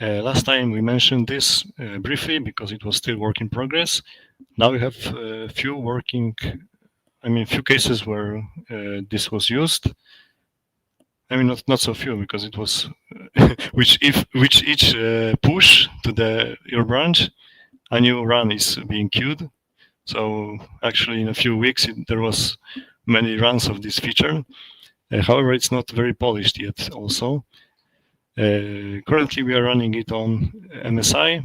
Last time we mentioned this briefly because it was still work in progress. Now we have few cases where this was used. I mean, not so few, because it was which each push to your branch, a new run is being queued. So actually, in a few weeks, there was many runs of this feature. However, it's not very polished yet. Also, currently we are running it on MSI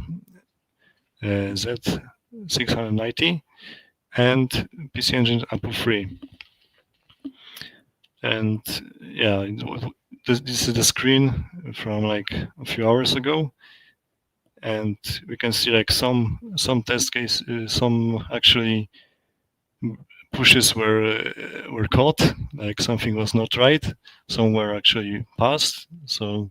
Z690 and PC Engine APU 3. And yeah, this is the screen from like a few hours ago, and we can see like some test cases, some actually pushes were caught, like something was not right. Some were actually passed. So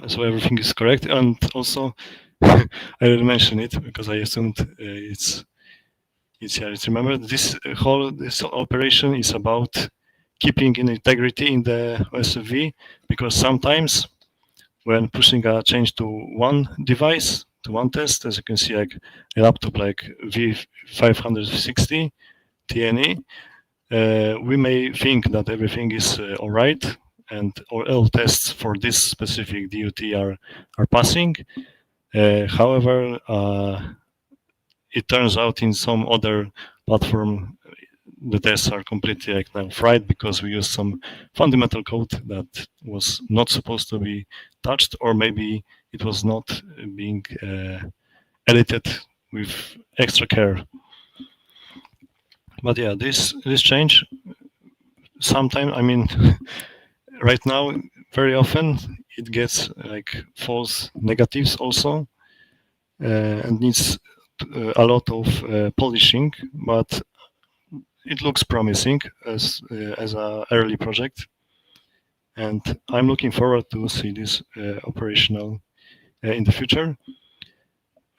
So everything is correct, and also I didn't mention it because I assumed it's remembered. This whole operation is about keeping in integrity in the OSFV, because sometimes when pushing a change to one device, to one test, as you can see, like a laptop like V560 TNE, we may think that everything is all right, and all tests for this specific DUT are passing. However, it turns out in some other platform the tests are completely like now fried because we use some fundamental code that was not supposed to be touched, or maybe it was not being edited with extra care. But yeah, this change sometimes, I mean, right now very often it gets like false negatives also, and needs a lot of polishing, but it looks promising as a early project, and I'm looking forward to see this operational in the future.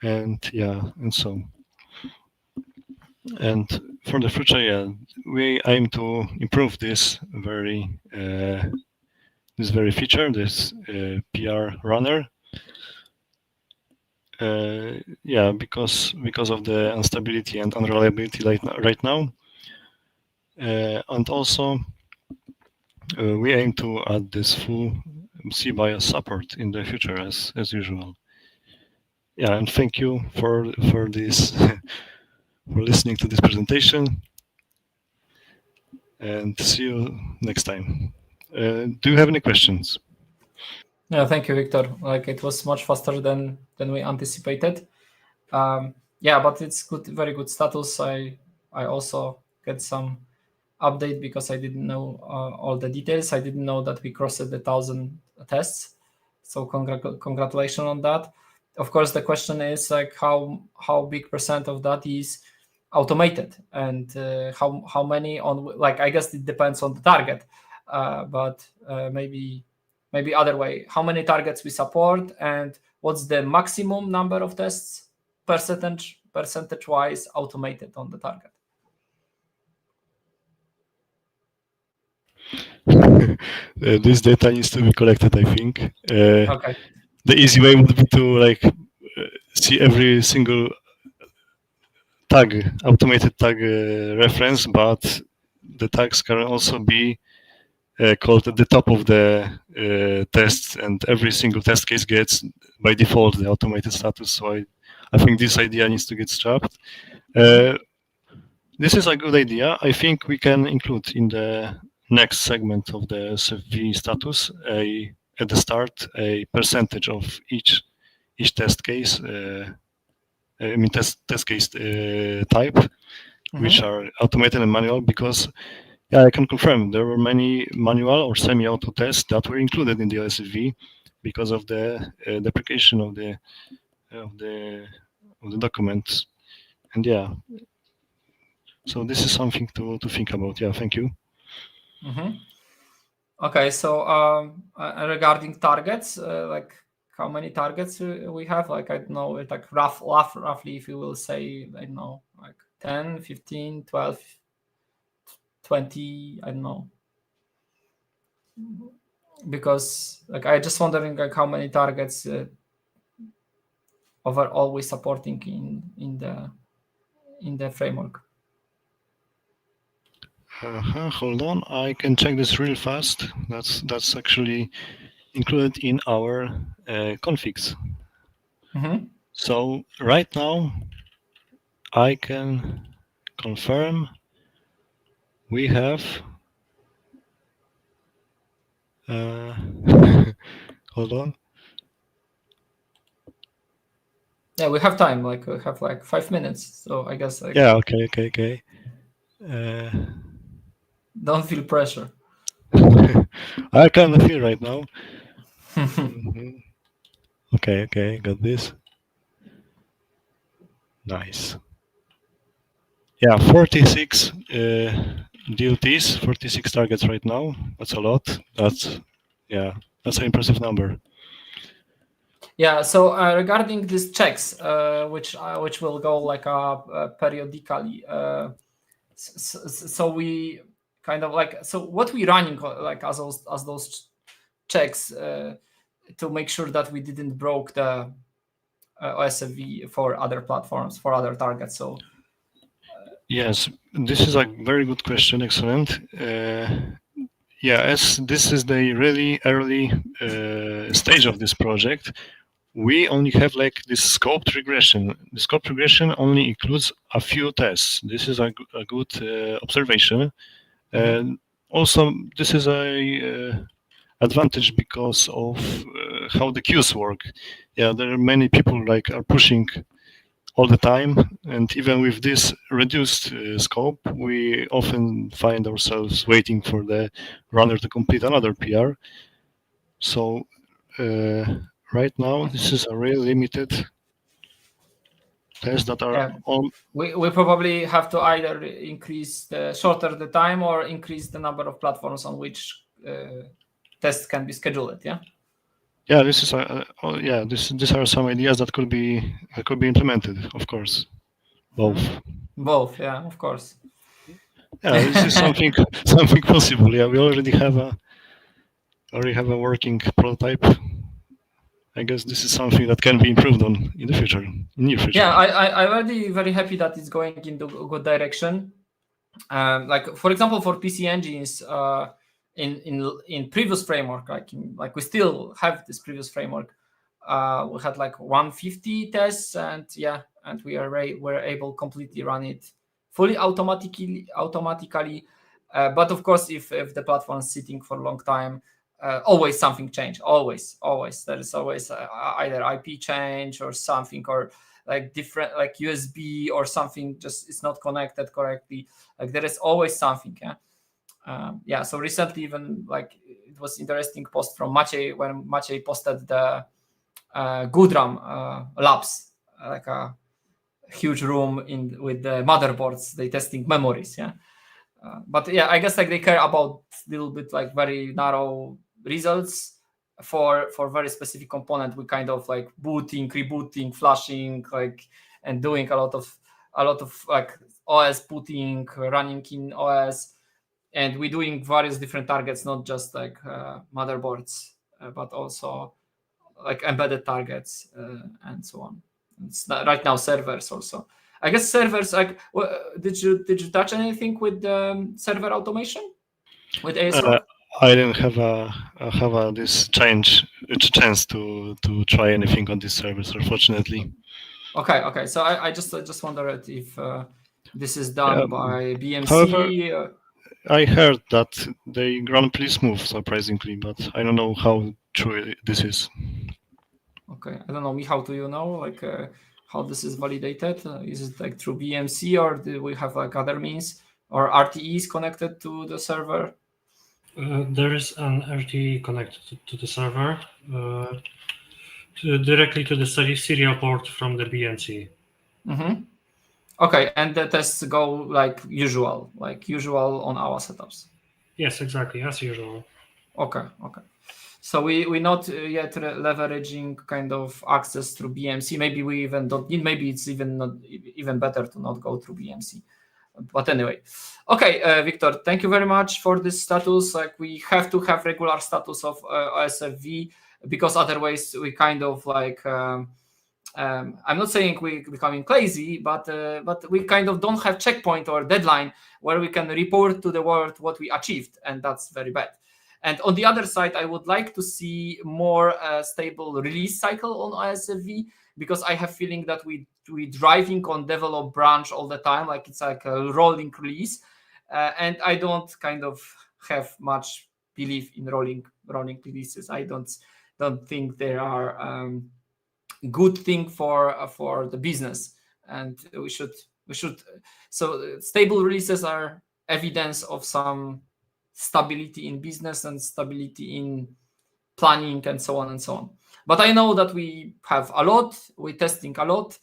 And yeah, and so, and for the future, yeah, we aim to improve this very feature, this PR runner. Yeah, because of the instability and unreliability right now, and also we aim to add this full CBIOS support in the future as usual. Yeah, and thank you for this for listening to this presentation, and see you next time. Do you have any questions? Yeah, thank you, Victor. Like, it was much faster than we anticipated. Yeah, but it's good, very good status. I also get some update because I didn't know all the details. I didn't know that we crossed the 1,000 tests. So congratulations on that. Of course, the question is like how big percent of that is automated, and how many on, like, I guess it depends on the target, but maybe other way. How many targets we support, and what's the maximum number of tests percentage wise automated on the target? This data needs to be collected, I think. Okay. The easy way would be to like see every single tag, automated tag reference, but the tags can also be called at the top of the tests, and every single test case gets by default the automated status. So I think this idea needs to get scrapped. This is a good idea. I think we can include in the next segment of the SFV status at the start a percentage of each test case. I mean test case type, which are automated and manual, because yeah, I can confirm there were many manual or semi-auto tests that were included in the OSFV because of the deprecation of the documents, and yeah. So this is something to think about. Yeah, thank you. Okay, so regarding targets, like how many targets we have, like, I don't know, like roughly, if you will say, I don't know, like 10, 15, 12, 20, I don't know. Because like I just wondering like how many targets overall we supporting in the framework. Hold on, I can check this real fast. That's actually included in our configs. So right now, I can confirm we have. Hold on. Yeah, we have time. Like we have like 5 minutes. So I guess. Like, yeah. Okay. Don't feel pressure. I kind of feel right now. Okay, got this. Nice. Yeah, 46 DLTs, 46 targets right now. That's a lot. That's an impressive number. Yeah. So regarding these checks, which will go like periodically. So we kind of like, so what we running like as those checks to make sure that we didn't broke the OSFV for other platforms, for other targets. So Yes, this is a very good question. Excellent. Yeah, as this is the really early stage of this project, we only have like this scoped regression. The scoped regression only includes a few tests. This is a good observation. And also, this is a advantage because of how the queues work. Yeah, there are many people like are pushing all the time, and even with this reduced scope, we often find ourselves waiting for the runner to complete another PR. So right now, this is a really limited test that are all. We probably have to either increase shorter the time or increase the number of platforms on which tests can be scheduled. Yeah. Yeah, this is these are some ideas that could be implemented. Of course, both. Both, yeah, of course. Yeah, this is something possible. Yeah, we already have a working prototype. I guess this is something that can be improved on in the future, in near future. Yeah, I'm already very happy that it's going into a good direction. Like for example, for PC engines, in previous framework, like we still have this previous framework. We had like 150 tests, and we were able completely run it fully automatically. But of course, if the platform is sitting for a long time, always something change. Always there is always either IP change or something, or like different, like USB or something, just it's not connected correctly. Like there is always something. So recently, even like it was interesting post from Maciej when Maciej posted the Goodram labs, like a huge room with the motherboards. They testing memories. But I guess like they care about a little bit like very narrow results for very specific component. We kind of like booting, rebooting, flashing, like, and doing a lot of like OS booting, running in OS, and we're doing various different targets, not just like motherboards, but also like embedded targets and so on. It's not, right now servers also. I guess servers, like, did you touch anything with server automation with ASO? I didn't have this chance to try anything on this service, unfortunately. Okay. So I just wondered if this is done by BMC. However, I heard that they run pretty smooth, surprisingly, but I don't know how true this is. Okay, I don't know, Michał, do you know like how this is validated? Is it like through BMC, or do we have like other means or RTEs connected to the server? There is an RTE connected to the server directly to the serial port from the BMC. Okay, and the tests go like usual on our setups. Yes, exactly, as usual. Okay. So we're not yet leveraging kind of access through BMC. Maybe we even don't need. Maybe it's even better to not go through BMC. But anyway, okay, Victor, thank you very much for this status. Like we have to have regular status of OSFV, because otherwise we kind of like. I'm not saying we're becoming lazy, but we kind of don't have checkpoint or deadline where we can report to the world what we achieved, and that's very bad. And on the other side, I would like to see more stable release cycle on OSFV, because I have feeling that we driving on develop branch all the time, like it's like a rolling release, and I don't kind of have much belief in rolling releases. I don't think they are good thing for the business, and we should. So stable releases are evidence of some stability in business and stability in planning and so on and so on. But I know that we have a lot, we're testing a lot.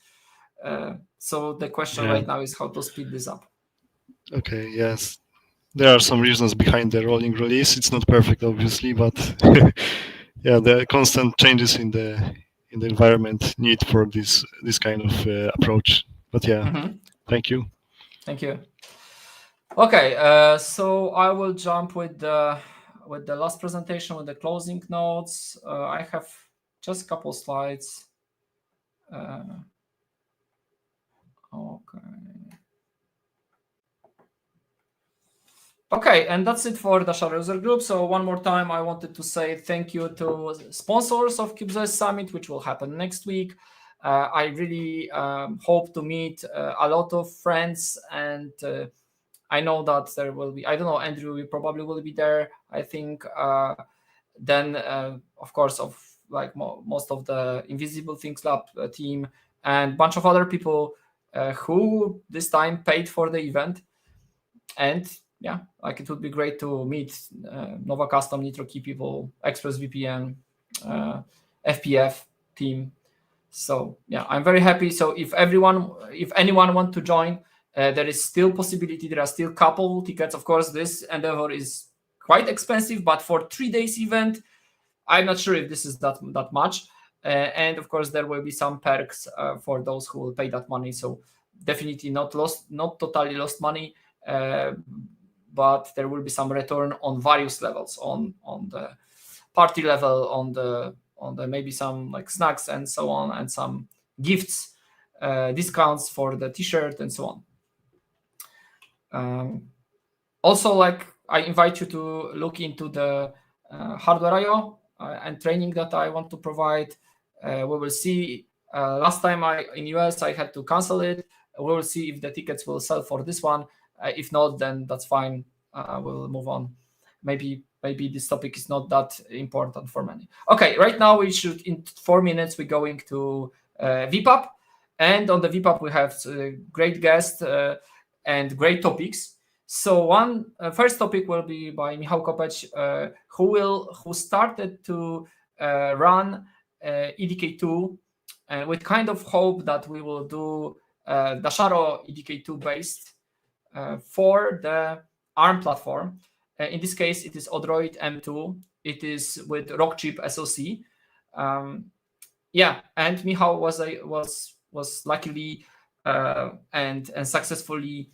So the question right now is how to speed this up. Okay, yes. There are some reasons behind the rolling release. It's not perfect, obviously, but the constant changes in the in the environment need for this kind of approach. But yeah, thank you. Thank you. Okay, so I will jump with the last presentation with the closing notes. I have just a couple slides. Okay, and that's it for the Dasharo User Group. So one more time, I wanted to say thank you to sponsors of CubeSys Summit, which will happen next week. I really hope to meet a lot of friends, and I know that there will be, I don't know, Andrew, you probably will be there, I think. Then, of course, of like most of the Invisible Things Lab team and a bunch of other people who this time paid for the event. And yeah, like it would be great to meet Nova Custom, NitroKey people, ExpressVPN, FPF team. So yeah, I'm very happy. So if anyone want to join, there is still possibility. There are still couple tickets. Of course, this endeavor is quite expensive, but for 3 days event, I'm not sure if this is that much. And of course, there will be some perks for those who will pay that money. So definitely not totally lost money. But there will be some return on various levels, on the party level, on the maybe some like snacks and so on, and some gifts, discounts for the t-shirt and so on. Also, like I invite you to look into the hardware.io and training that I want to provide. We will see. Last time in US I had to cancel it. We will see if the tickets will sell for this one. If not, then that's fine. We'll move on. Maybe this topic is not that important for many. Okay, right now we should, in 4 minutes, we're going to vPub. And on the vPub, we have great guests and great topics. So first topic will be by Michał Kopeć, who started to run EDK2 with kind of hope that we will do Dasharo EDK2 based for the ARM platform. In this case, it is Odroid M2. It is with Rockchip SoC. Yeah, and Michał was luckily and successfully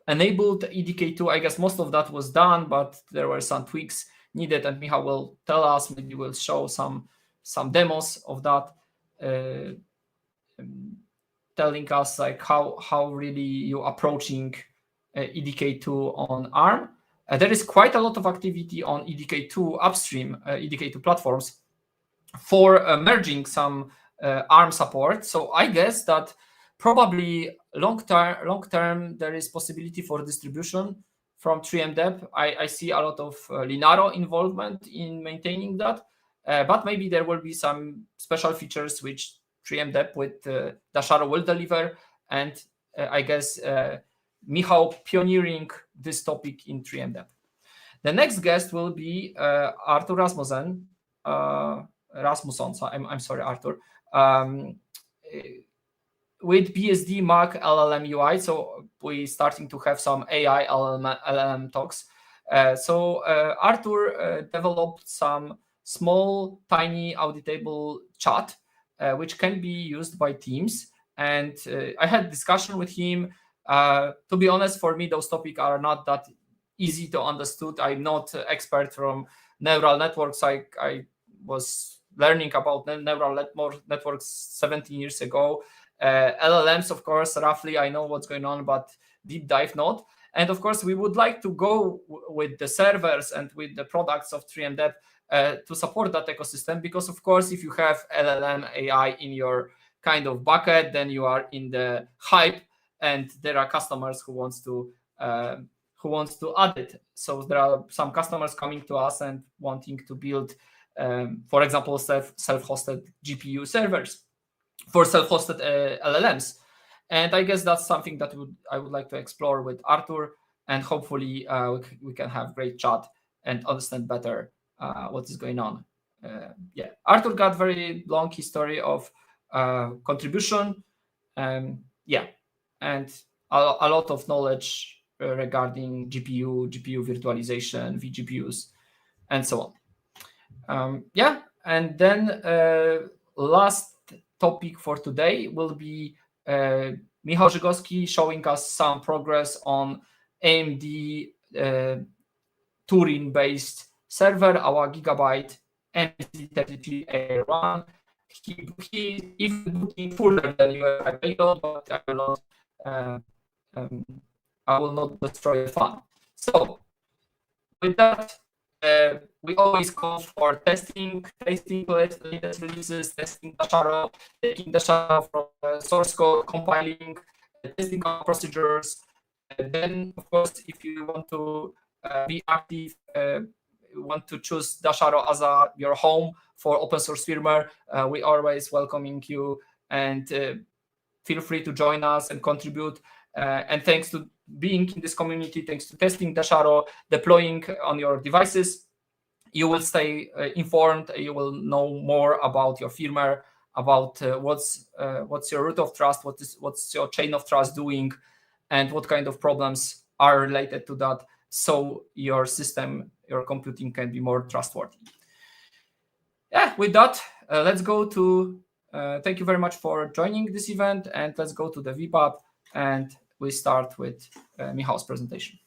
enabled EDK2. I guess most of that was done, but there were some tweaks needed, and Michał will tell us. Maybe we'll show some demos of that. Telling us like how really you're approaching EDK2 on ARM. There is quite a lot of activity on EDK2 upstream, EDK2 platforms for merging some ARM support. So I guess that probably long term there is possibility for distribution from 3MDEP. I see a lot of Linaro involvement in maintaining that, but maybe there will be some special features which 3MDEP with Dasharo will deliver, and I guess Michał pioneering this topic in 3MDEP. The next guest will be Artur Rasmussen. So I'm sorry, Artur. With BSD Mac LLM UI, so we're starting to have some AI LLM talks. So Artur developed some small, tiny, auditable chat which can be used by teams. And I had discussion with him. To be honest, for me, those topics are not that easy to understood. I'm not expert from neural networks. I was learning about neural networks 17 years ago. LLMs, of course, roughly I know what's going on, but deep dive not. And of course, we would like to go with the servers and with the products of 3MDEP to support that ecosystem, because of course, if you have LLM AI in your kind of bucket, then you are in the hype, and there are customers who wants to add it. So there are some customers coming to us and wanting to build, for example, self-hosted GPU servers for self-hosted LLMs. And I guess that's something that I would like to explore with Artur, and hopefully we can have great chat and understand better what is going on. Yeah, Artur got very long history of contribution, yeah, and a lot of knowledge regarding GPU virtualization, vGPUs, and so on. Yeah, And then last topic for today will be Michał Żygowski showing us some progress on AMD Turin-based server, our Gigabyte MZ33A1. He even looking further than UEFI payload, but I will not destroy the fun. So with that, we always go for testing latest releases, testing Dasharo, taking Dasharo from source code, compiling, testing our procedures. Then, of course, if you want to be active, you want to choose Dasharo as your home for open source firmware, we always welcoming you, and feel free to join us and contribute. And thanks to being in this community, thanks to testing Dasharo, deploying on your devices, you will stay informed. You will know more about your firmware, about what's your root of trust, what's your chain of trust doing, and what kind of problems are related to that, so your system, your computing can be more trustworthy. Yeah, with that, let's go to, thank you very much for joining this event, and let's go to the vPub, and we start with Michał's presentation.